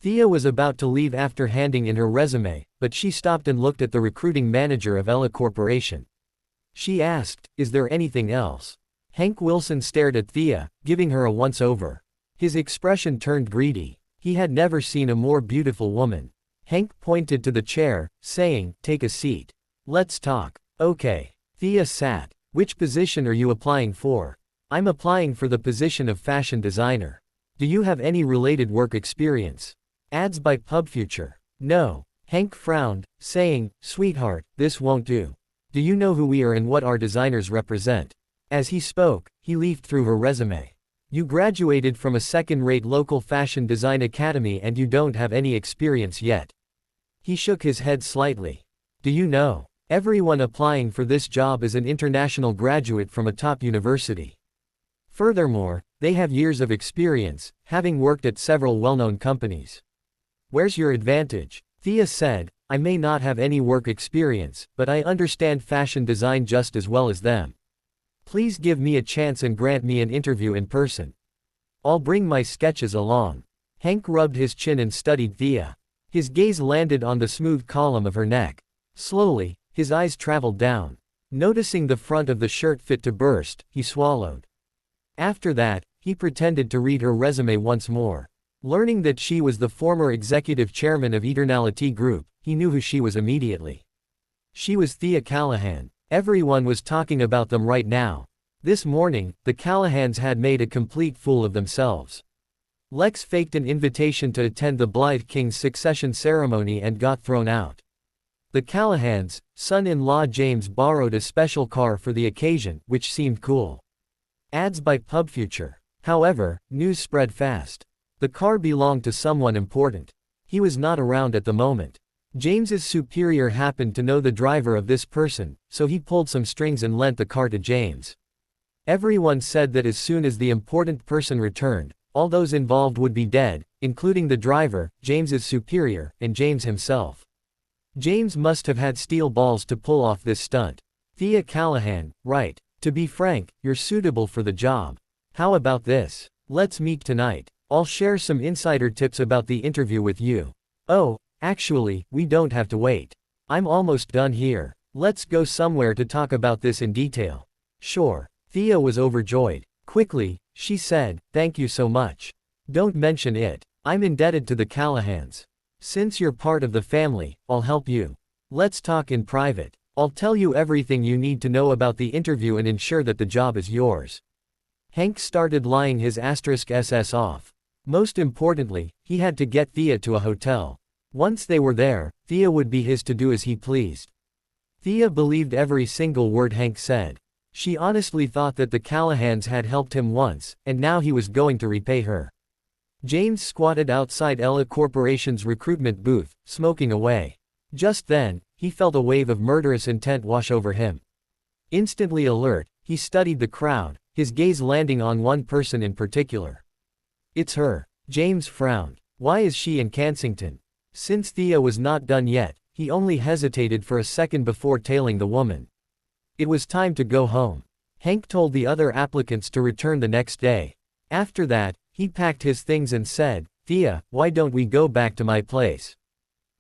[SPEAKER 1] Thea was about to leave after handing in her resume, but she stopped and looked at the recruiting manager of Ella Corporation. She asked, "Is there anything else?" Hank Wilson stared at Thea, giving her a once-over. His expression turned greedy. He had never seen a more beautiful woman. Hank pointed to the chair, saying, "Take a seat. Let's talk." "Okay." Thea sat. "Which position are you applying for?" "I'm applying for the position of fashion designer. Do you have any related work experience?" Ads by PubFuture. "No." Hank frowned, saying, "Sweetheart, this won't do. Do you know who we are and what our designers represent?" As he spoke, he leafed through her resume. "You graduated from a second-rate local fashion design academy and you don't have any experience yet." He shook his head slightly. "Do you know? Everyone applying for this job is an international graduate from a top university. Furthermore, they have years of experience, having worked at several well-known companies. Where's your advantage?" Thea said, I may not have any work experience, but I understand fashion design just as well as them. Please give me a chance and grant me an interview in person. I'll bring my sketches along. Hank rubbed his chin and studied Thea. His gaze landed on the smooth column of her neck. Slowly, his eyes traveled down. Noticing the front of the shirt fit to burst, he swallowed. After that, he pretended to read her resume once more. Learning that she was the former executive chairman of Eternality Group, he knew who she was immediately. She was Thea Callahan. Everyone was talking about them right now. This morning, the Callahans had made a complete fool of themselves. Lex faked an invitation to attend the Blythe King's succession ceremony and got thrown out. The Callahans, son-in-law James borrowed a special car for the occasion, which seemed cool. Ads by PubFuture. However, news spread fast. The car belonged to someone important. He was not around at the moment. James's superior happened to know the driver of this person, so he pulled some strings and lent the car to James. Everyone said that as soon as the important person returned, all those involved would be dead, including the driver, James's superior, and James himself. James must have had steel balls to pull off this stunt. Thea Callahan, right. To be frank, you're suitable for the job. How about this? Let's meet tonight. I'll share some insider tips about the interview with you. Oh, actually, we don't have to wait. I'm almost done here. Let's go somewhere to talk about this in detail. Sure. Thea was overjoyed. Quickly, she said, thank you so much. Don't mention it. I'm indebted to the Callahans. Since you're part of the family, I'll help you. Let's talk in private. I'll tell you everything you need to know about the interview and ensure that the job is yours. Hank started lying his *SS off. Most importantly, he had to get Thea to a hotel. Once they were there, Thea would be his to do as he pleased. Thea believed every single word Hank said. She honestly thought that the Callahans had helped him once, and now he was going to repay her. James squatted outside Ella Corporation's recruitment booth, smoking away. Just then, he felt a wave of murderous intent wash over him. Instantly alert, he studied the crowd, his gaze landing on one person in particular. It's her. James frowned. Why is she in Kensington? Since Thea was not done yet, he only hesitated for a second before tailing the woman. It was time to go home. Hank told the other applicants to return the next day. After that, he packed his things and said, Thea, why don't we go back to my place?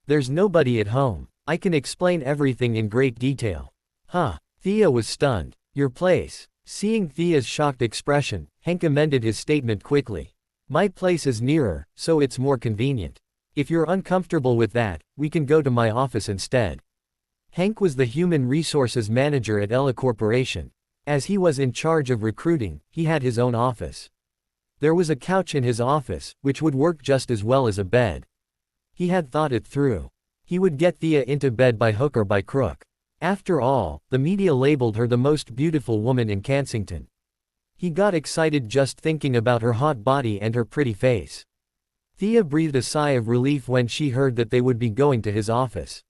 [SPEAKER 1] There's nobody at home. I can explain everything in great detail. Huh. Thea was stunned. Your place. Seeing Thea's shocked expression, Hank amended his statement quickly. My place is nearer, so it's more convenient. If you're uncomfortable with that, we can go to my office instead. Hank was the human resources manager at Ella Corporation. As he was in charge of recruiting, he had his own office. There was a couch in his office, which would work just as well as a bed. He had thought it through. He would get Thea into bed by hook or by crook. After all, the media labeled her the most beautiful woman in Kensington. He got excited just thinking about her hot body and her pretty face. Thea breathed a sigh of relief when she heard that they would be going to his office.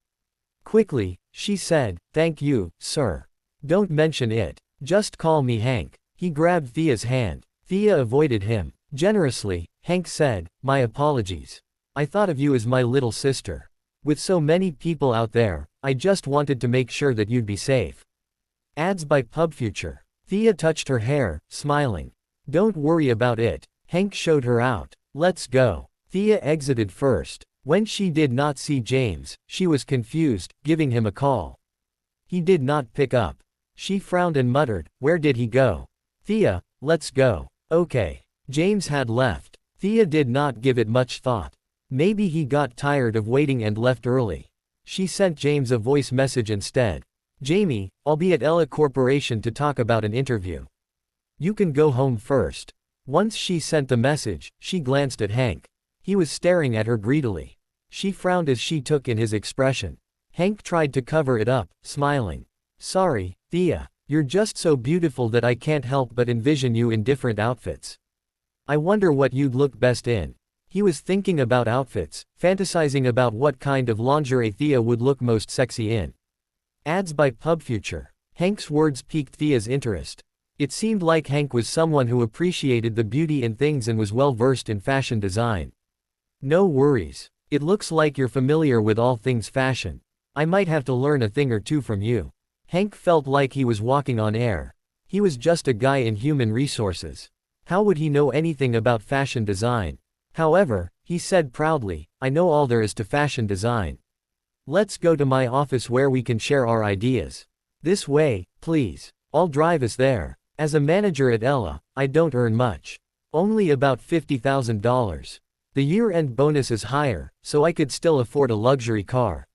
[SPEAKER 1] Quickly, she said, thank you, sir. Don't mention it. Just call me Hank. He grabbed Thea's hand. Thea avoided him. Generously, Hank said, my apologies. I thought of you as my little sister. With so many people out there, I just wanted to make sure that you'd be safe. Ads by PubFuture. Thea touched her hair, smiling. Don't worry about it. Hank showed her out. Let's go. Thea exited first. When she did not see James, she was confused, giving him a call. He did not pick up. She frowned and muttered, where did he go? Thea, let's go. Okay. James had left. Thea did not give it much thought. Maybe he got tired of waiting and left early. She sent James a voice message instead. Jamie, I'll be at Ella Corporation to talk about an interview. You can go home first. Once she sent the message, she glanced at Hank. He was staring at her greedily. She frowned as she took in his expression. Hank tried to cover it up, smiling. Sorry, Thea. You're just so beautiful that I can't help but envision you in different outfits. I wonder what you'd look best in. He was thinking about outfits, fantasizing about what kind of lingerie Thea would look most sexy in. Ads by PubFuture. Hank's words piqued Thea's interest. It seemed like Hank was someone who appreciated the beauty in things and was well versed in fashion design. No worries. It looks like you're familiar with all things fashion. I might have to learn a thing or two from you. Hank felt like he was walking on air. He was just a guy in human resources. How would he know anything about fashion design? However, he said proudly, I know all there is to fashion design. Let's go to my office where we can share our ideas. This way, please. I'll drive us there. As a manager at Ella, I don't earn much. Only about $50,000. The year-end bonus is higher, so I could still afford a luxury car.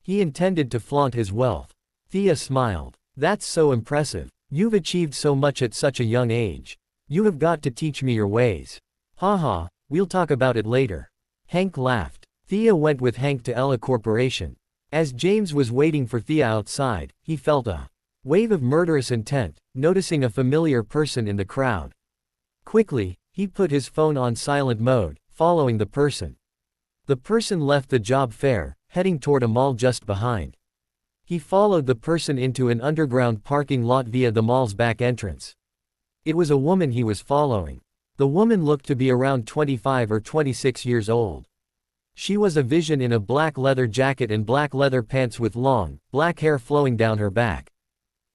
[SPEAKER 1] He intended to flaunt his wealth. Thea smiled. That's so impressive. You've achieved so much at such a young age. You have got to teach me your ways. Haha, we'll talk about it later. Hank laughed. Thea went with Hank to Ella Corporation. As James was waiting for Thea outside, he felt a wave of murderous intent, noticing a familiar person in the crowd. Quickly, he put his phone on silent mode, following the person. The person left the job fair, heading toward a mall just behind. He followed the person into an underground parking lot via the mall's back entrance. It was a woman he was following. The woman looked to be around 25 or 26 years old. She was a vision in a black leather jacket and black leather pants with long, black hair flowing down her back.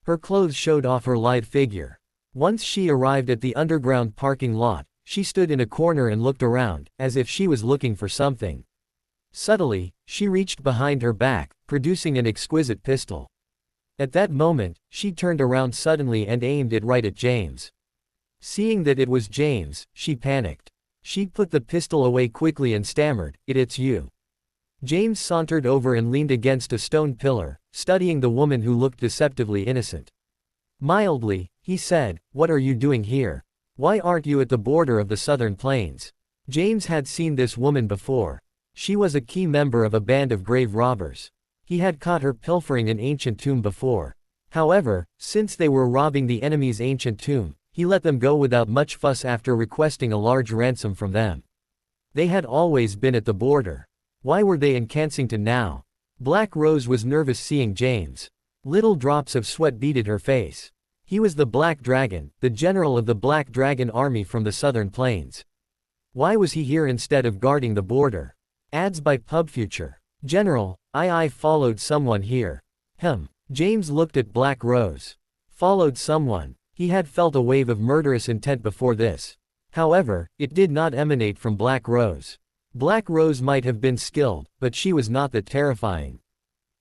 [SPEAKER 1] Her clothes showed off her lithe figure. Once she arrived at the underground parking lot, she stood in a corner and looked around, as if she was looking for something. Subtly, she reached behind her back, producing an exquisite pistol. At that moment, she turned around suddenly and aimed it right at James. Seeing that it was James, she panicked. She put the pistol away quickly and stammered, "It's you." James sauntered over and leaned against a stone pillar, studying the woman who looked deceptively innocent. Mildly, he said, "What are you doing here? Why aren't you at the border of the Southern Plains?" James had seen this woman before. She was a key member of a band of grave robbers. He had caught her pilfering an ancient tomb before. However, since they were robbing the enemy's ancient tomb, he let them go without much fuss after requesting a large ransom from them. They had always been at the border. Why were they in Kensington now? Black Rose was nervous seeing James. Little drops of sweat beaded her face. He was the Black Dragon, the general of the Black Dragon army from the Southern Plains. Why was he here instead of guarding the border? Ads by PubFuture. General, I followed someone here. James looked at Black Rose. Followed someone. He had felt a wave of murderous intent before this. However, it did not emanate from Black Rose. Black Rose might have been skilled, but she was not that terrifying.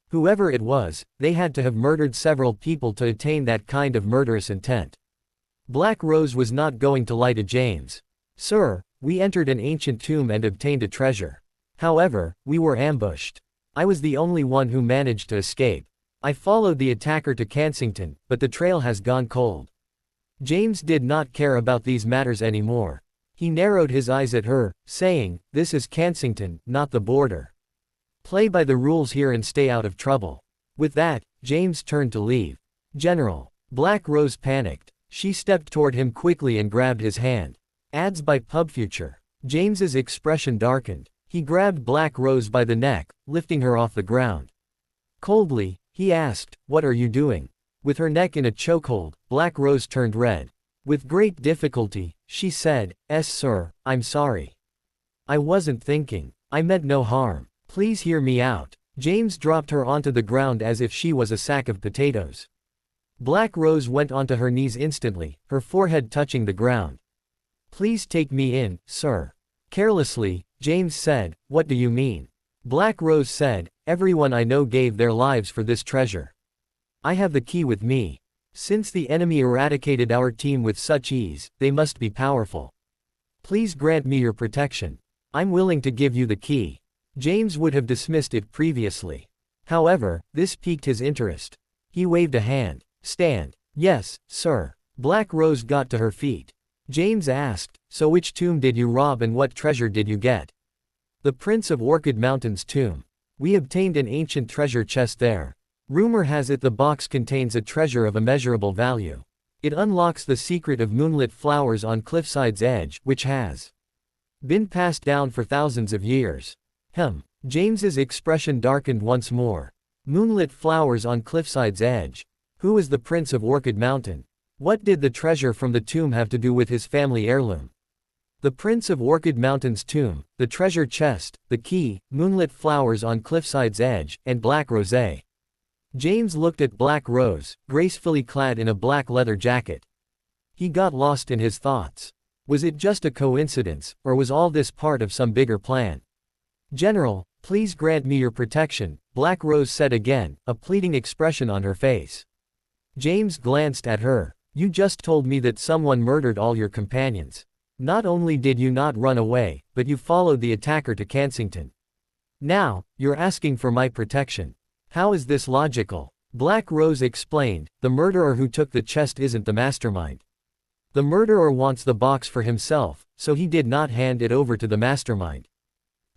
[SPEAKER 1] Whoever it was, they had to have murdered several people to attain that kind of murderous intent. Black Rose was not going to lie to James. "Sir, we entered an ancient tomb and obtained a treasure. However, we were ambushed. I was the only one who managed to escape. I followed the attacker to Kensington, but the trail has gone cold." James did not care about these matters anymore. He narrowed his eyes at her, saying, "This is Kensington, not the border. Play by the rules here and stay out of trouble." With that, James turned to leave. "General." Black Rose panicked. She stepped toward him quickly and grabbed his hand. Ads by PubFuture. James's expression darkened. He grabbed Black Rose by the neck, lifting her off the ground. Coldly, he asked, "What are you doing?" With her neck in a chokehold, Black Rose turned red. With great difficulty, she said, "Yes, sir, I'm sorry. I wasn't thinking. I meant no harm. Please hear me out." James dropped her onto the ground as if she was a sack of potatoes. Black Rose went onto her knees instantly, her forehead touching the ground. "Please take me in, sir." Carelessly, James said, "What do you mean?" Black Rose said, "Everyone I know gave their lives for this treasure. I have the key with me. Since the enemy eradicated our team with such ease, they must be powerful. Please grant me your protection. I'm willing to give you the key." James would have dismissed it previously. However, this piqued his interest. He waved a hand. "Stand." "Yes, sir." Black Rose got to her feet. James asked, "So which tomb did you rob and what treasure did you get?" "The Prince of Orchid Mountain's tomb. We obtained an ancient treasure chest there. Rumor has it the box contains a treasure of immeasurable value. It unlocks the secret of moonlit flowers on Cliffside's edge, which has been passed down for thousands of years." James's expression darkened once more. Moonlit flowers on Cliffside's edge. Who is the Prince of Orchid Mountain? What did the treasure from the tomb have to do with his family heirloom? The Prince of Orchid Mountain's tomb, the treasure chest, the key, moonlit flowers on Cliffside's edge, and Black Rose. James looked at Black Rose, gracefully clad in a black leather jacket. He got lost in his thoughts. Was it just a coincidence, or was all this part of some bigger plan? General, please grant me your protection, Black Rose said again, a pleading expression on her face. James glanced at her. You just told me that someone murdered all your companions. Not only did you not run away, but you followed the attacker to Kensington. Now, you're asking for my protection. How is this logical? Black Rose explained, the murderer who took the chest isn't the mastermind. The murderer wants the box for himself, so he did not hand it over to the mastermind.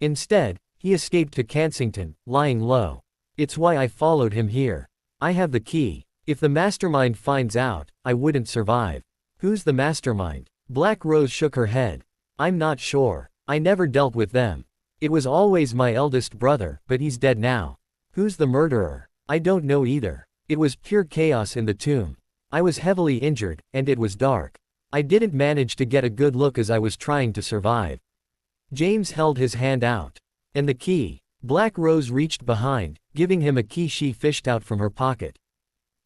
[SPEAKER 1] Instead, he escaped to Kensington, lying low. It's why I followed him here. I have the key. If the mastermind finds out, I wouldn't survive. Who's the mastermind? Black Rose shook her head. I'm not sure. I never dealt with them. It was always my eldest brother, but he's dead now. Who's the murderer? I don't know either. It was pure chaos in the tomb. I was heavily injured, and it was dark. I didn't manage to get a good look as I was trying to survive. James held his hand out. And the key. Black Rose reached behind, giving him a key she fished out from her pocket.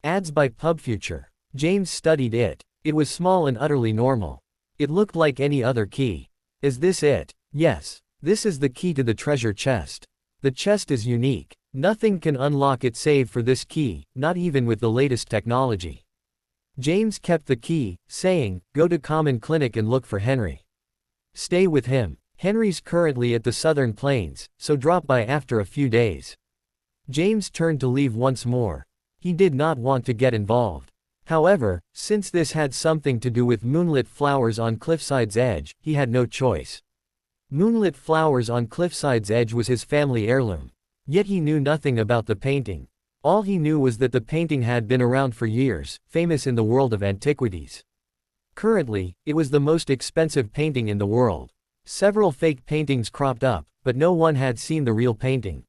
[SPEAKER 1] Ads by PubFuture. James studied it. It was small and utterly normal. It looked like any other key. Is this it? Yes. This is the key to the treasure chest. The chest is unique. Nothing can unlock it save for this key, not even with the latest technology. James kept the key, saying, go to Common Clinic and look for Henry. Stay with him. Henry's currently at the Southern Plains, so drop by after a few days. James turned to leave once more. He did not want to get involved. However, since this had something to do with moonlit flowers on Cliffside's edge, he had no choice. Moonlit flowers on Cliffside's edge was his family heirloom. Yet he knew nothing about the painting. All he knew was that the painting had been around for years, famous in the world of antiquities. Currently, it was the most expensive painting in the world. Several fake paintings cropped up, but no one had seen the real painting.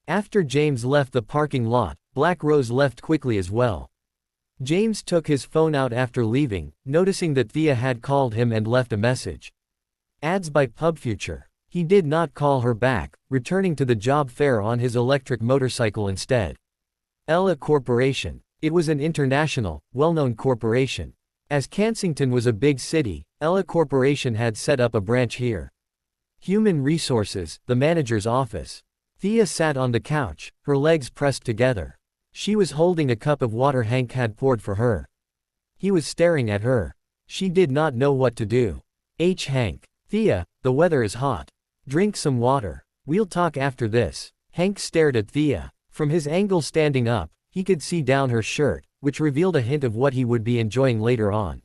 [SPEAKER 1] After James left the parking lot, Black Rose left quickly as well. James took his phone out after leaving, noticing that Thea had called him and left a message. Ads by PubFuture. He did not call her back, returning to the job fair on his electric motorcycle instead. Ella Corporation. It was an international, well-known corporation. As Kensington was a big city, Ella Corporation had set up a branch here. Human Resources, the manager's office. Thea sat on the couch, her legs pressed together. She was holding a cup of water Hank had poured for her. He was staring at her. She did not know what to do. Hank. Thea, the weather is hot. Drink some water. We'll talk after this. Hank stared at Thea. From his angle standing up, he could see down her shirt, which revealed a hint of what he would be enjoying later on.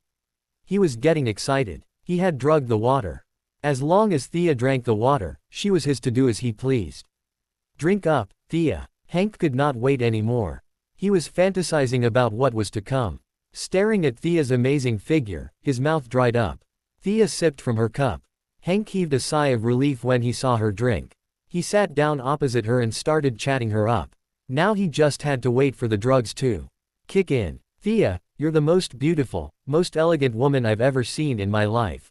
[SPEAKER 1] He was getting excited. He had drugged the water. As long as Thea drank the water, she was his to do as he pleased. Drink up, Thea. Hank could not wait anymore. He was fantasizing about what was to come. Staring at Thea's amazing figure, his mouth dried up. Thea sipped from her cup. Hank heaved a sigh of relief when he saw her drink. He sat down opposite her and started chatting her up. Now he just had to wait for the drugs to kick in. Thea, you're the most beautiful, most elegant woman I've ever seen in my life.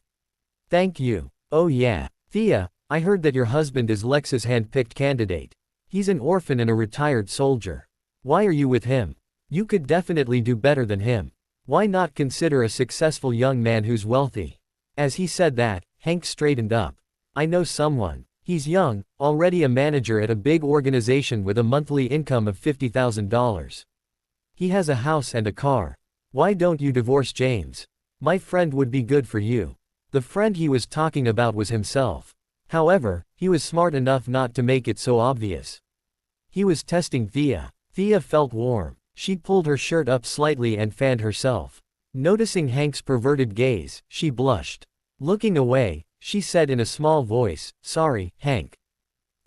[SPEAKER 1] Thank you. Oh yeah. Thea, I heard that your husband is Lex's hand-picked candidate. He's an orphan and a retired soldier. Why are you with him? You could definitely do better than him. Why not consider a successful young man who's wealthy? As he said that, Hank straightened up. I know someone. He's young, already a manager at a big organization with a monthly income of $50,000. He has a house and a car. Why don't you divorce James? My friend would be good for you. The friend he was talking about was himself. However, he was smart enough not to make it so obvious. He was testing Thea. Thea felt warm. She pulled her shirt up slightly and fanned herself. Noticing Hank's perverted gaze, she blushed. Looking away, she said in a small voice, sorry, Hank.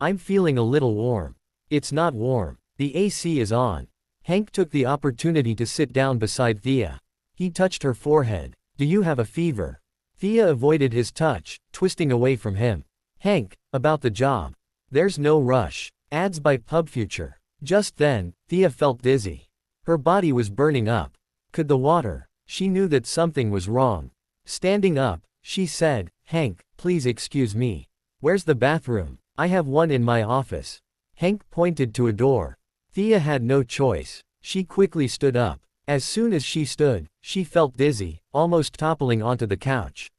[SPEAKER 1] I'm feeling a little warm. It's not warm. The AC is on. Hank took the opportunity to sit down beside Thea. He touched her forehead. Do you have a fever? Thea avoided his touch, twisting away from him. Hank, about the job. There's no rush. Ads by PubFuture. Just then, Thea felt dizzy. Her body was burning up. Could the water? She knew that something was wrong. Standing up, she said. Hank, please excuse me. Where's the bathroom? I have one in my office. Hank pointed to a door. Thea had no choice. She quickly stood up. As soon as she stood, she felt dizzy, almost toppling onto the couch.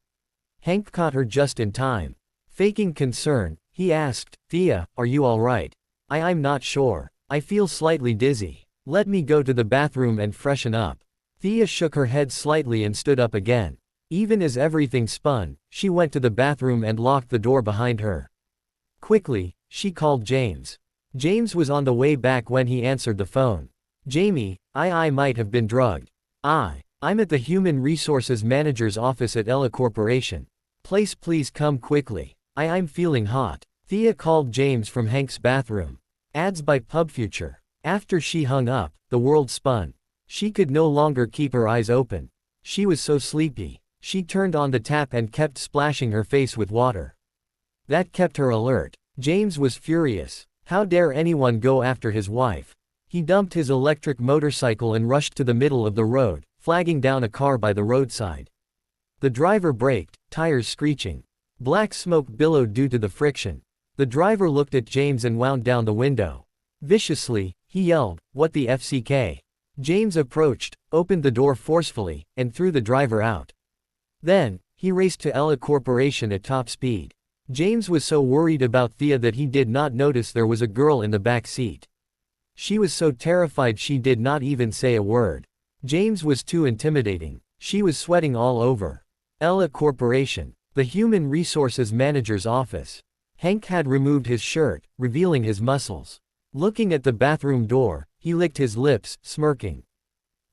[SPEAKER 1] Hank caught her just in time. Faking concern, he asked, Thea, are you alright? I'm not sure. I feel slightly dizzy. Let me go to the bathroom and freshen up. Thea shook her head slightly and stood up again. Even as everything spun, she went to the bathroom and locked the door behind her. Quickly, she called James. James was on the way back when he answered the phone. Jamie, I might have been drugged. I'm at the Human Resources Manager's office at Ella Corporation. Please come quickly. I'm feeling hot. Thea called James from Hank's bathroom. Ads by PubFuture. After she hung up, the world spun. She could no longer keep her eyes open. She was so sleepy. She turned on the tap and kept splashing her face with water. That kept her alert. James was furious. How dare anyone go after his wife? He dumped his electric motorcycle and rushed to the middle of the road, flagging down a car by the roadside. The driver braked, tires screeching. Black smoke billowed due to the friction. The driver looked at James and wound down the window. Viciously, he yelled, "What the FCK?" James approached, opened the door forcefully, and threw the driver out. Then, he raced to Ella Corporation at top speed. James was so worried about Thea that he did not notice there was a girl in the back seat. She was so terrified she did not even say a word. James was too intimidating. She was sweating all over. Ella Corporation, the Human Resources Manager's office. Hank had removed his shirt, revealing his muscles. Looking at the bathroom door, he licked his lips, smirking.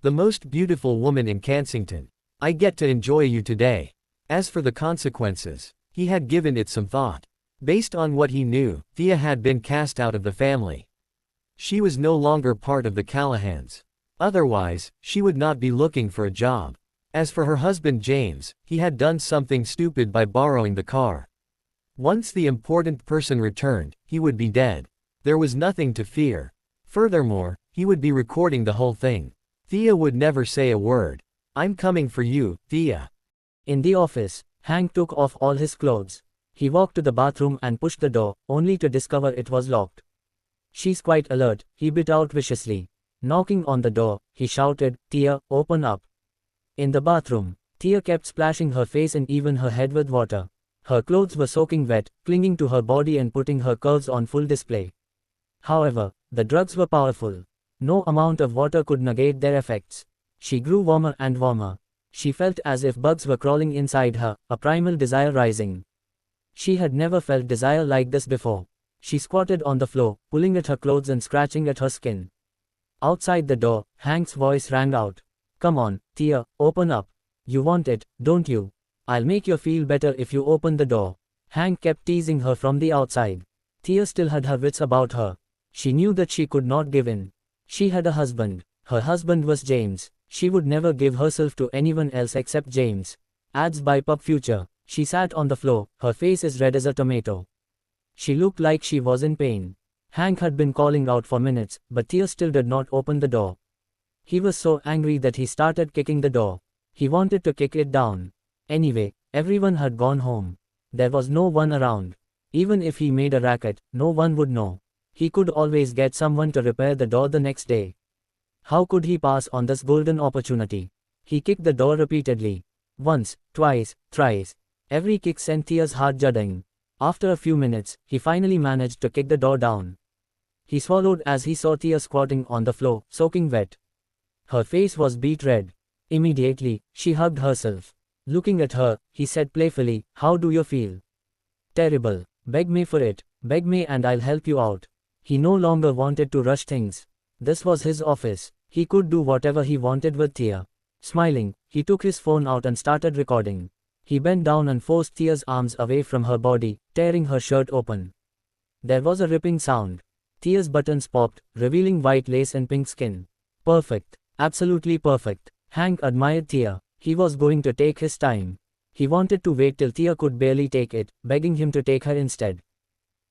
[SPEAKER 1] The most beautiful woman in Kensington. I get to enjoy you today. As for the consequences, he had given it some thought. Based on what he knew, Thea had been cast out of the family. She was no longer part of the Callahans. Otherwise, she would not be looking for a job. As for her husband James, he had done something stupid by borrowing the car. Once the important person returned, he would be dead. There was nothing to fear. Furthermore, he would be recording the whole thing. Thea would never say a word. I'm coming for you, Thea.
[SPEAKER 2] In the office, Hank took off all his clothes. He walked to the bathroom and pushed the door, only to discover it was locked. She's quite alert, he bit out viciously. Knocking on the door, he shouted, Thea, open up. In the bathroom, Thea kept splashing her face and even her head with water. Her clothes were soaking wet, clinging to her body and putting her curves on full display. However, the drugs were powerful. No amount of water could negate their effects. She grew warmer and warmer. She felt as if bugs were crawling inside her, a primal desire rising. She had never felt desire like this before. She squatted on the floor, pulling at her clothes and scratching at her skin. Outside the door, Hank's voice rang out. Come on, Thea, open up. You want it, don't you? I'll make you feel better if you open the door. Hank kept teasing her from the outside. Thea still had her wits about her. She knew that she could not give in. She had a husband. Her husband was James. She would never give herself to anyone else except James. Ads by PubFuture. She sat on the floor, her face as red as a tomato. She looked like she was in pain. Hank had been calling out for minutes, but Thea still did not open the door. He was so angry that he started kicking the door. He wanted to kick it down. Anyway, everyone had gone home. There was no one around. Even if he made a racket, no one would know. He could always get someone to repair the door the next day. How could he pass on this golden opportunity? He kicked the door repeatedly. Once, twice, thrice. Every kick sent Thea's heart judding. After a few minutes, he finally managed to kick the door down. He swallowed as he saw Thea squatting on the floor, soaking wet. Her face was beet red. Immediately, she hugged herself. Looking at her, he said playfully, How do you feel? Terrible. Beg me for it. Beg me and I'll help you out. He no longer wanted to rush things. This was his office. He could do whatever he wanted with Thea. Smiling, he took his phone out and started recording. He bent down and forced Thea's arms away from her body, tearing her shirt open. There was a ripping sound. Thea's buttons popped, revealing white lace and pink skin. Perfect. Absolutely perfect. Hank admired Thea. He was going to take his time. He wanted to wait till Thea could barely take it, begging him to take her instead.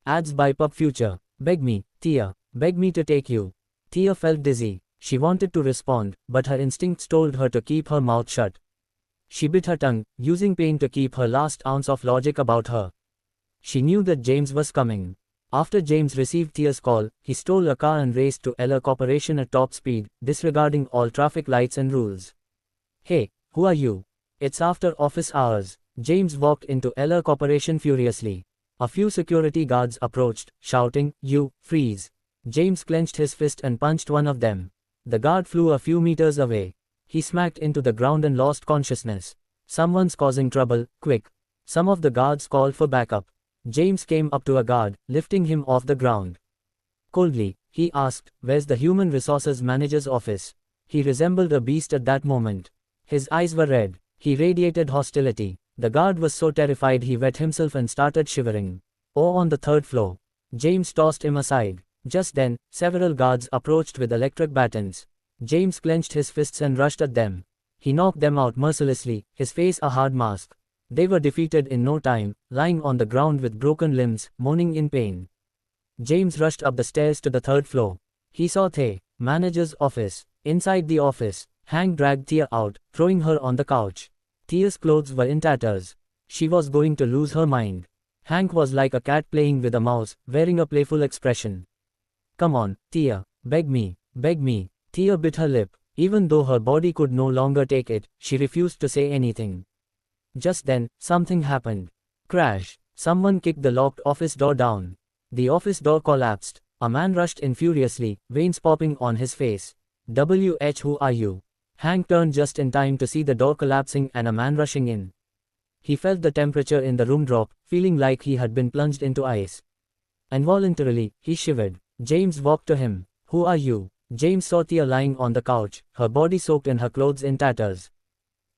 [SPEAKER 2] Ads by PubFuture. Beg me, Thea. Beg me to take you. Thea felt dizzy. She wanted to respond, but her instincts told her to keep her mouth shut. She bit her tongue, using pain to keep her last ounce of logic about her. She knew that James was coming. After James received Tia's call, he stole a car and raced to Eller Corporation at top speed, disregarding all traffic lights and rules. "Hey, who are you?" "It's after office hours." James walked into Eller Corporation furiously. A few security guards approached, shouting, "You, freeze." James clenched his fist and punched one of them. The guard flew a few meters away. He smacked into the ground and lost consciousness. "Someone's causing trouble, quick." Some of the guards called for backup. James came up to a guard, lifting him off the ground. Coldly, he asked, "Where's the Human Resources Manager's office?" He resembled a beast at that moment. His eyes were red. He radiated hostility. The guard was so terrified he wet himself and started shivering. "Oh, on the third floor." James tossed him aside. Just then, several guards approached with electric batons. James clenched his fists and rushed at them. He knocked them out mercilessly, his face a hard mask. They were defeated in no time, lying on the ground with broken limbs, moaning in pain. James rushed up the stairs to the third floor. He saw the manager's office. Inside the office, Hank dragged Tia out, throwing her on the couch. Tia's clothes were in tatters. She was going to lose her mind. Hank was like a cat playing with a mouse, wearing a playful expression. "Come on, Tia, beg me, beg me." Tia bit her lip. Even though her body could no longer take it, she refused to say anything. Just then, something happened. Crash! Someone kicked the locked office door down. The office door collapsed. A man rushed in furiously, veins popping on his face. Who are you?" Hank turned just in time to see the door collapsing and a man rushing in. He felt the temperature in the room drop, feeling like he had been plunged into ice. Involuntarily, he shivered. James walked to him. "Who are you?" James saw Tia lying on the couch, her body soaked in her clothes in tatters.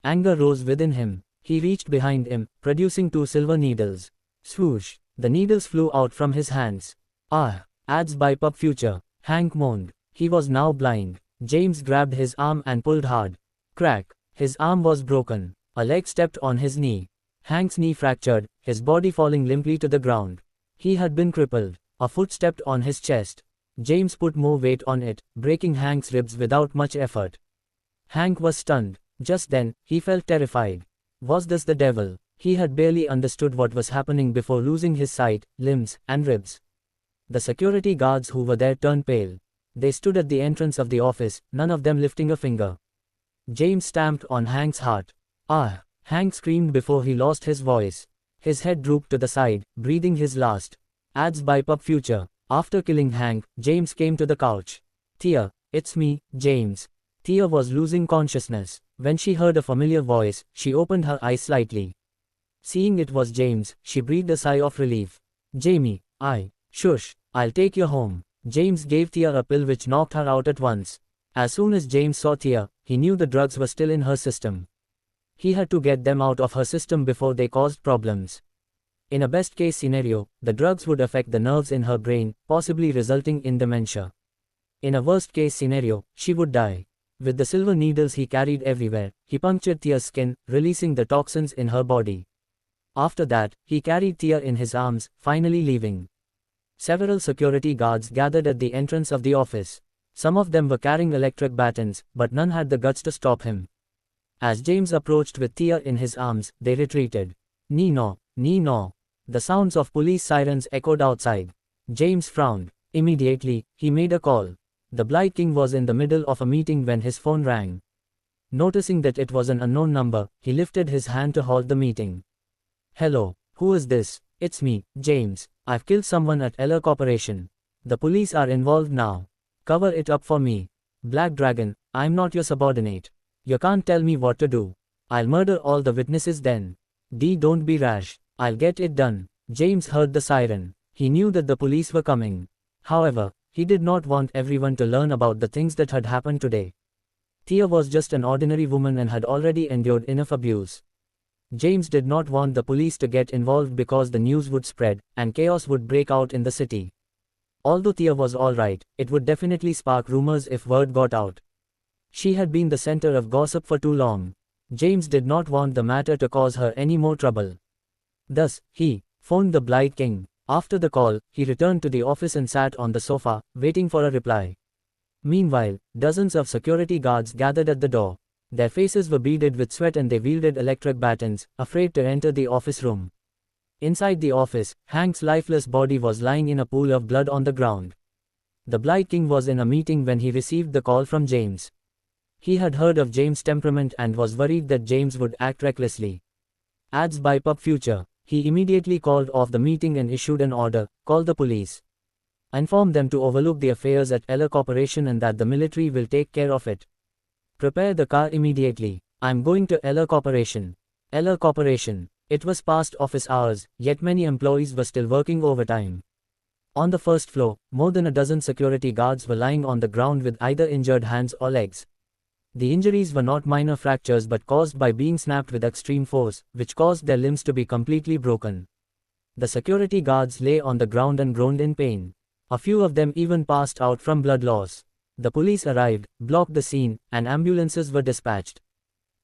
[SPEAKER 2] Anger rose within him. He reached behind him, producing 2 silver needles. Swoosh! The needles flew out from his hands. "Ah! Ads by Pub Future," Hank moaned. He was now blind. James grabbed his arm and pulled hard. Crack! His arm was broken. A leg stepped on his knee. Hank's knee fractured, his body falling limply to the ground. He had been crippled. A foot stepped on his chest. James put more weight on it, breaking Hank's ribs without much effort. Hank was stunned. Just then, he felt terrified. Was this the devil? He had barely understood what was happening before losing his sight, limbs, and ribs. The security guards who were there turned pale. They stood at the entrance of the office, none of them lifting a finger. James stamped on Hank's heart. "Ah!" Hank screamed before he lost his voice. His head drooped to the side, breathing his last. Ads by Pub Future. After killing Hank, James came to the couch. "Tia, it's me, James." Tia was losing consciousness. When she heard a familiar voice, she opened her eyes slightly. Seeing it was James, she breathed a sigh of relief. "Jamie, shush, I'll take you home." James gave Tia a pill which knocked her out at once. As soon as James saw Tia, he knew the drugs were still in her system. He had to get them out of her system before they caused problems. In a best-case scenario, the drugs would affect the nerves in her brain, possibly resulting in dementia. In a worst-case scenario, she would die. With the silver needles he carried everywhere, he punctured Tia's skin, releasing the toxins in her body. After that, he carried Tia in his arms, finally leaving. Several security guards gathered at the entrance of the office. Some of them were carrying electric batons, but none had the guts to stop him. As James approached with Tia in his arms, they retreated. "No, no." The sounds of police sirens echoed outside. James frowned. Immediately, he made a call. The Blight King was in the middle of a meeting when his phone rang. Noticing that it was an unknown number, he lifted his hand to halt the meeting. "Hello, who is this?" "It's me, James. I've killed someone at Eller Corporation. The police are involved now. Cover it up for me." "Black Dragon, I'm not your subordinate. You can't tell me what to do. I'll murder all the witnesses then." Don't be rash. I'll get it done." James heard the siren. He knew that the police were coming. However, he did not want everyone to learn about the things that had happened today. Tia was just an ordinary woman and had already endured enough abuse. James did not want the police to get involved because the news would spread, and chaos would break out in the city. Although Tia was alright, it would definitely spark rumors if word got out. She had been the center of gossip for too long. James did not want the matter to cause her any more trouble. Thus, he phoned the Blight King. After the call, he returned to the office and sat on the sofa, waiting for a reply. Meanwhile, dozens of security guards gathered at the door. Their faces were beaded with sweat and they wielded electric batons, afraid to enter the office room. Inside the office, Hank's lifeless body was lying in a pool of blood on the ground. The Blight King was in a meeting when he received the call from James. He had heard of James' temperament and was worried that James would act recklessly. Ads by Pub Future. He immediately called off the meeting and issued an order, call the police. Inform them to overlook the affairs at Eller Corporation and that the military will take care of it. Prepare the car immediately. I'm going to Eller Corporation. Eller Corporation. It was past office hours, yet many employees were still working overtime. On the first floor, more than a dozen security guards were lying on the ground with either injured hands or legs. The injuries were not minor fractures but caused by being snapped with extreme force, which caused their limbs to be completely broken. The security guards lay on the ground and groaned in pain. A few of them even passed out from blood loss. The police arrived, blocked the scene, and ambulances were dispatched.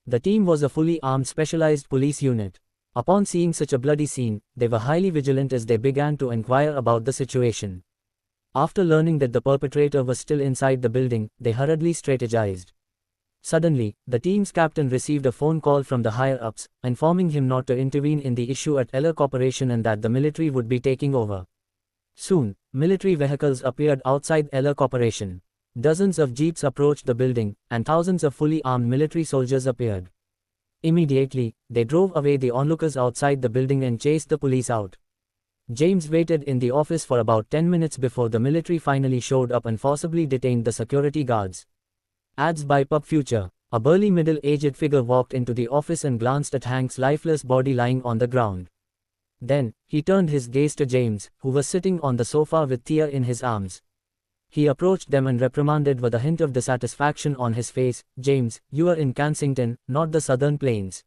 [SPEAKER 2] The team was a fully armed specialized police unit. Upon seeing such a bloody scene, they were highly vigilant as they began to inquire about the situation. After learning that the perpetrator was still inside the building, they hurriedly strategized. Suddenly, the team's captain received a phone call from the higher-ups, informing him not to intervene in the issue at Eller Corporation and that the military would be taking over. Soon, military vehicles appeared outside Eller Corporation. Dozens of jeeps approached the building, and thousands of fully armed military soldiers appeared. Immediately, they drove away the onlookers outside the building and chased the police out. James waited in the office for about 10 minutes before the military finally showed up and forcibly detained the security guards. Ads by Pub Future. A burly middle-aged figure walked into the office and glanced at Hank's lifeless body lying on the ground. Then, he turned his gaze to James, who was sitting on the sofa with Thea in his arms. He approached them and reprimanded with a hint of dissatisfaction on his face, "James, you are in Kensington, not the Southern Plains.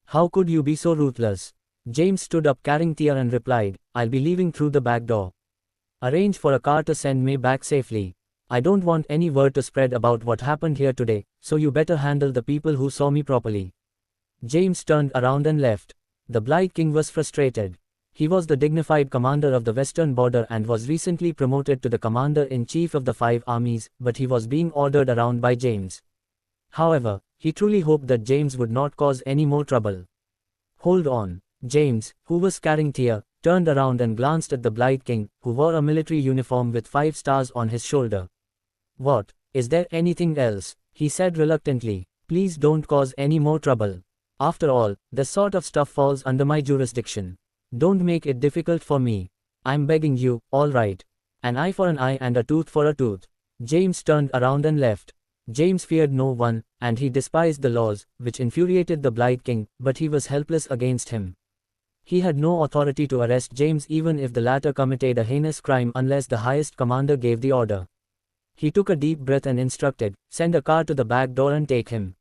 [SPEAKER 2] How could you be so ruthless?" James stood up carrying Thea and replied, "I'll be leaving through the back door. Arrange for a car to send me back safely. I don't want any word to spread about what happened here today, so you better handle the people who saw me properly." James turned around and left. The Blight King was frustrated. He was the dignified commander of the Western Border and was recently promoted to the commander-in-chief of the 5 armies, but he was being ordered around by James. However, he truly hoped that James would not cause any more trouble. "Hold on." James, who was carrying Thea, turned around and glanced at the Blight King, who wore a military uniform with 5 stars on his shoulder. "What? Is there anything else?" he said reluctantly. "Please don't cause any more trouble. After all, this sort of stuff falls under my jurisdiction. Don't make it difficult for me. I'm begging you, all right. An eye for an eye and a tooth for a tooth." James turned around and left. James feared no one, and he despised the laws, which infuriated the Blight King, but he was helpless against him. He had no authority to arrest James even if the latter committed a heinous crime unless the highest commander gave the order. He took a deep breath and instructed, "Send a car to the back door and take him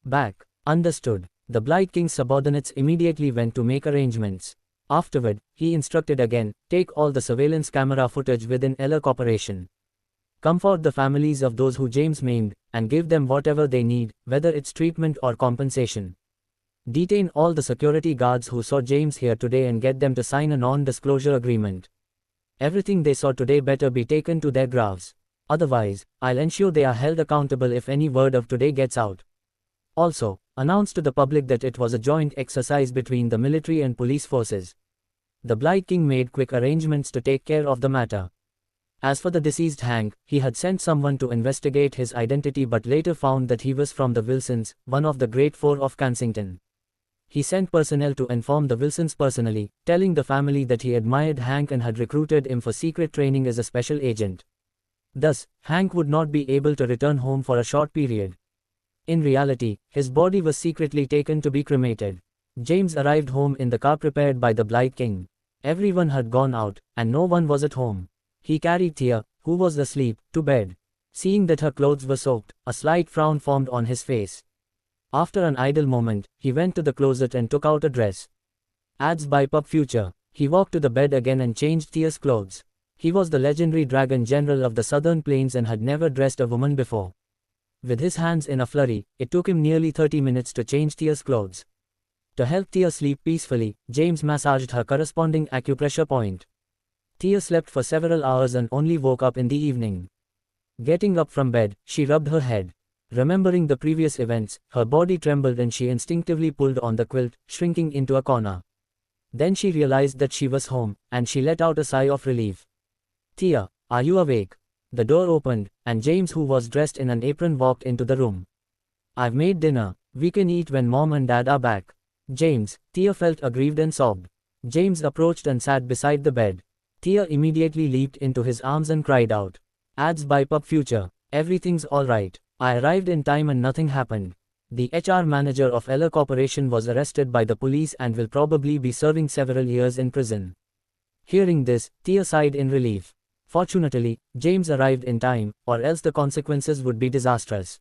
[SPEAKER 2] back." "Understood." The Blight King's subordinates immediately went to make arrangements. Afterward, he instructed again, "Take all the surveillance camera footage within Eller Corporation. Comfort the families of those who James maimed, and give them whatever they need, whether it's treatment or compensation. Detain all the security guards who saw James here today and get them to sign a non-disclosure agreement. Everything they saw today better be taken to their graves. Otherwise, I'll ensure they are held accountable if any word of today gets out. Also, announce to the public that it was a joint exercise between the military and police forces." The Blight King made quick arrangements to take care of the matter. As for the deceased Hank, he had sent someone to investigate his identity but later found that he was from the Wilsons, one of the Great Four of Kensington. He sent personnel to inform the Wilsons personally, telling the family that he admired Hank and had recruited him for secret training as a special agent. Thus, Hank would not be able to return home for a short period. In reality, his body was secretly taken to be cremated. James arrived home in the car prepared by the Blight King. Everyone had gone out, and no one was at home. He carried Thea, who was asleep, to bed. Seeing that her clothes were soaked, a slight frown formed on his face. After an idle moment, he went to the closet and took out a dress. Ads by Pub Future. He walked to the bed again and changed Thea's clothes. He was the legendary Dragon General of the Southern Plains and had never dressed a woman before. With his hands in a flurry, it took him nearly 30 minutes to change Thea's clothes. To help Thea sleep peacefully, James massaged her corresponding acupressure point. Thea slept for several hours and only woke up in the evening. Getting up from bed, she rubbed her head. Remembering the previous events, her body trembled and she instinctively pulled on the quilt, shrinking into a corner. Then she realized that she was home, and she let out a sigh of relief. Tia, are you awake? The door opened, and James, who was dressed in an apron, walked into the room. I've made dinner. We can eat when Mom and Dad are back. James, Tia felt aggrieved and sobbed. James approached and sat beside the bed. Tia immediately leaped into his arms and cried out. Ads by Pub Future. Everything's alright. I arrived in time and nothing happened. The HR manager of Eller Corporation was arrested by the police and will probably be serving several years in prison. Hearing this, Tia sighed in relief. Fortunately, James arrived in time, or else the consequences would be disastrous.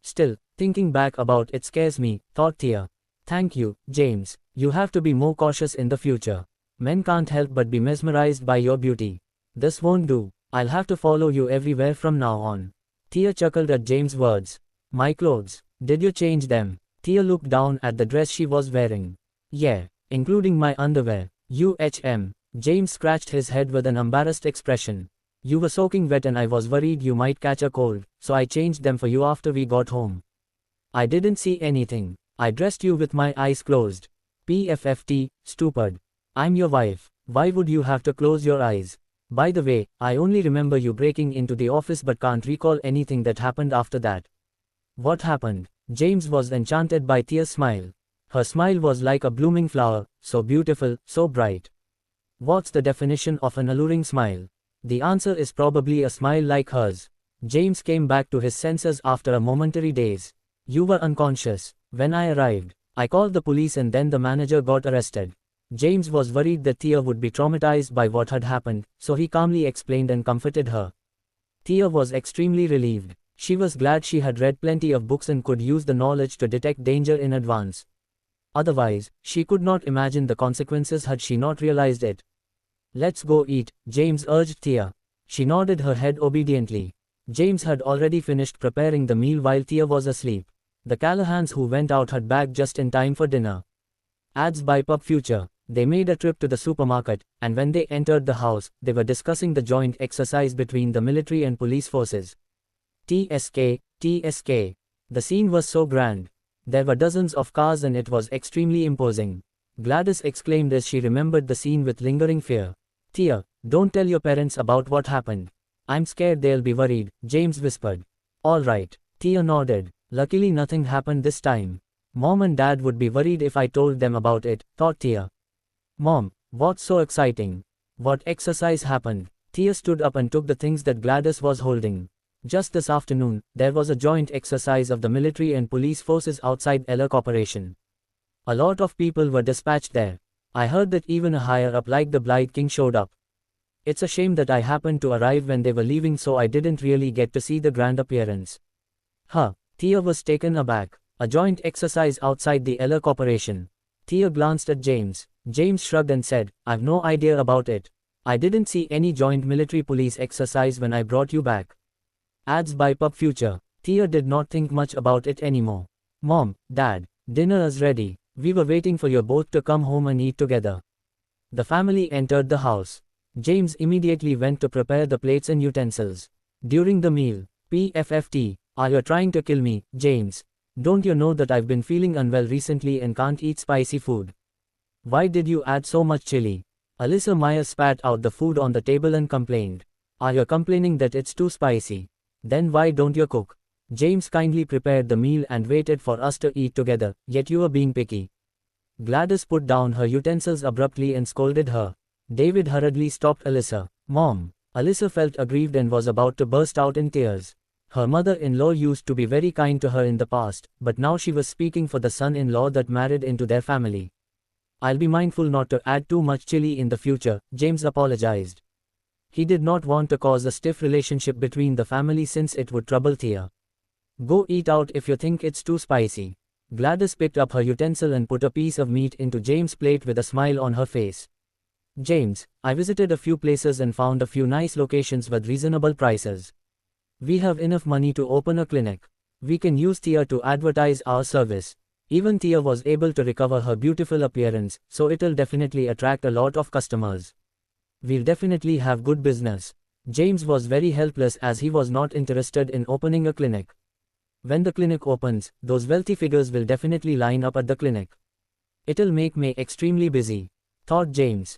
[SPEAKER 2] Still, thinking back about it scares me, thought Tia. Thank you, James. You have to be more cautious in the future. Men can't help but be mesmerized by your beauty. This won't do. I'll have to follow you everywhere from now on. Tia chuckled at James' words. My clothes. Did you change them? Tia looked down at the dress she was wearing. Yeah, including my underwear. James scratched his head with an embarrassed expression. You were soaking wet and I was worried you might catch a cold, so I changed them for you after we got home. I didn't see anything. I dressed you with my eyes closed. PFFT, stupid. I'm your wife. Why would you have to close your eyes? By the way, I only remember you breaking into the office but can't recall anything that happened after that. What happened? James was enchanted by Tia's smile. Her smile was like a blooming flower, so beautiful, so bright. What's the definition of an alluring smile? The answer is probably a smile like hers. James came back to his senses after a momentary daze. You were unconscious. When I arrived, I called the police and then the manager got arrested. James was worried that Tia would be traumatized by what had happened, so he calmly explained and comforted her. Tia was extremely relieved. She was glad she had read plenty of books and could use the knowledge to detect danger in advance. Otherwise, she could not imagine the consequences had she not realized it. Let's go eat, James urged Tia. She nodded her head obediently. James had already finished preparing the meal while Tia was asleep. The Callahans who went out had back just in time for dinner. Ads by Pub Future. They made a trip to the supermarket, and when they entered the house, they were discussing the joint exercise between the military and police forces. TSK, TSK. The scene was so grand. There were dozens of cars and it was extremely imposing. Gladys exclaimed as she remembered the scene with lingering fear. Tia, don't tell your parents about what happened. I'm scared they'll be worried, James whispered. All right, Tia nodded. Luckily nothing happened this time. Mom and Dad would be worried if I told them about it, thought Tia. Mom, what's so exciting? What exercise happened? Tia stood up and took the things that Gladys was holding. Just this afternoon, there was a joint exercise of the military and police forces outside Eller Corporation. A lot of people were dispatched there. I heard that even a higher-up like the Blight King showed up. It's a shame that I happened to arrive when they were leaving, so I didn't really get to see the grand appearance. Tia was taken aback. A joint exercise outside the Eller Corporation. Tia glanced at James. James shrugged and said, I've no idea about it. I didn't see any joint military-police exercise when I brought you back. Ads by Pub Future. Tia did not think much about it anymore. Mom, Dad, dinner is ready. We were waiting for you both to come home and eat together. The family entered the house. James immediately went to prepare the plates and utensils. During the meal, PFFT, are you trying to kill me, James? Don't you know that I've been feeling unwell recently and can't eat spicy food? Why did you add so much chili? Alyssa Myers spat out the food on the table and complained. Are you complaining that it's too spicy? Then why don't you cook? James kindly prepared the meal and waited for us to eat together, yet you were being picky. Gladys put down her utensils abruptly and scolded her. David hurriedly stopped Alyssa. Mom. Alyssa felt aggrieved and was about to burst out in tears. Her mother-in-law used to be very kind to her in the past, but now she was speaking for the son-in-law that married into their family. I'll be mindful not to add too much chili in the future, James apologized. He did not want to cause a stiff relationship between the family since it would trouble Tia. Go eat out if you think it's too spicy. Gladys picked up her utensil and put a piece of meat into James' plate with a smile on her face. James, I visited a few places and found a few nice locations with reasonable prices. We have enough money to open a clinic. We can use Tia to advertise our service. Even Tia was able to recover her beautiful appearance, so it'll definitely attract a lot of customers. We'll definitely have good business. James was very helpless as he was not interested in opening a clinic. When the clinic opens, those wealthy figures will definitely line up at the clinic. It'll make May extremely busy, thought James.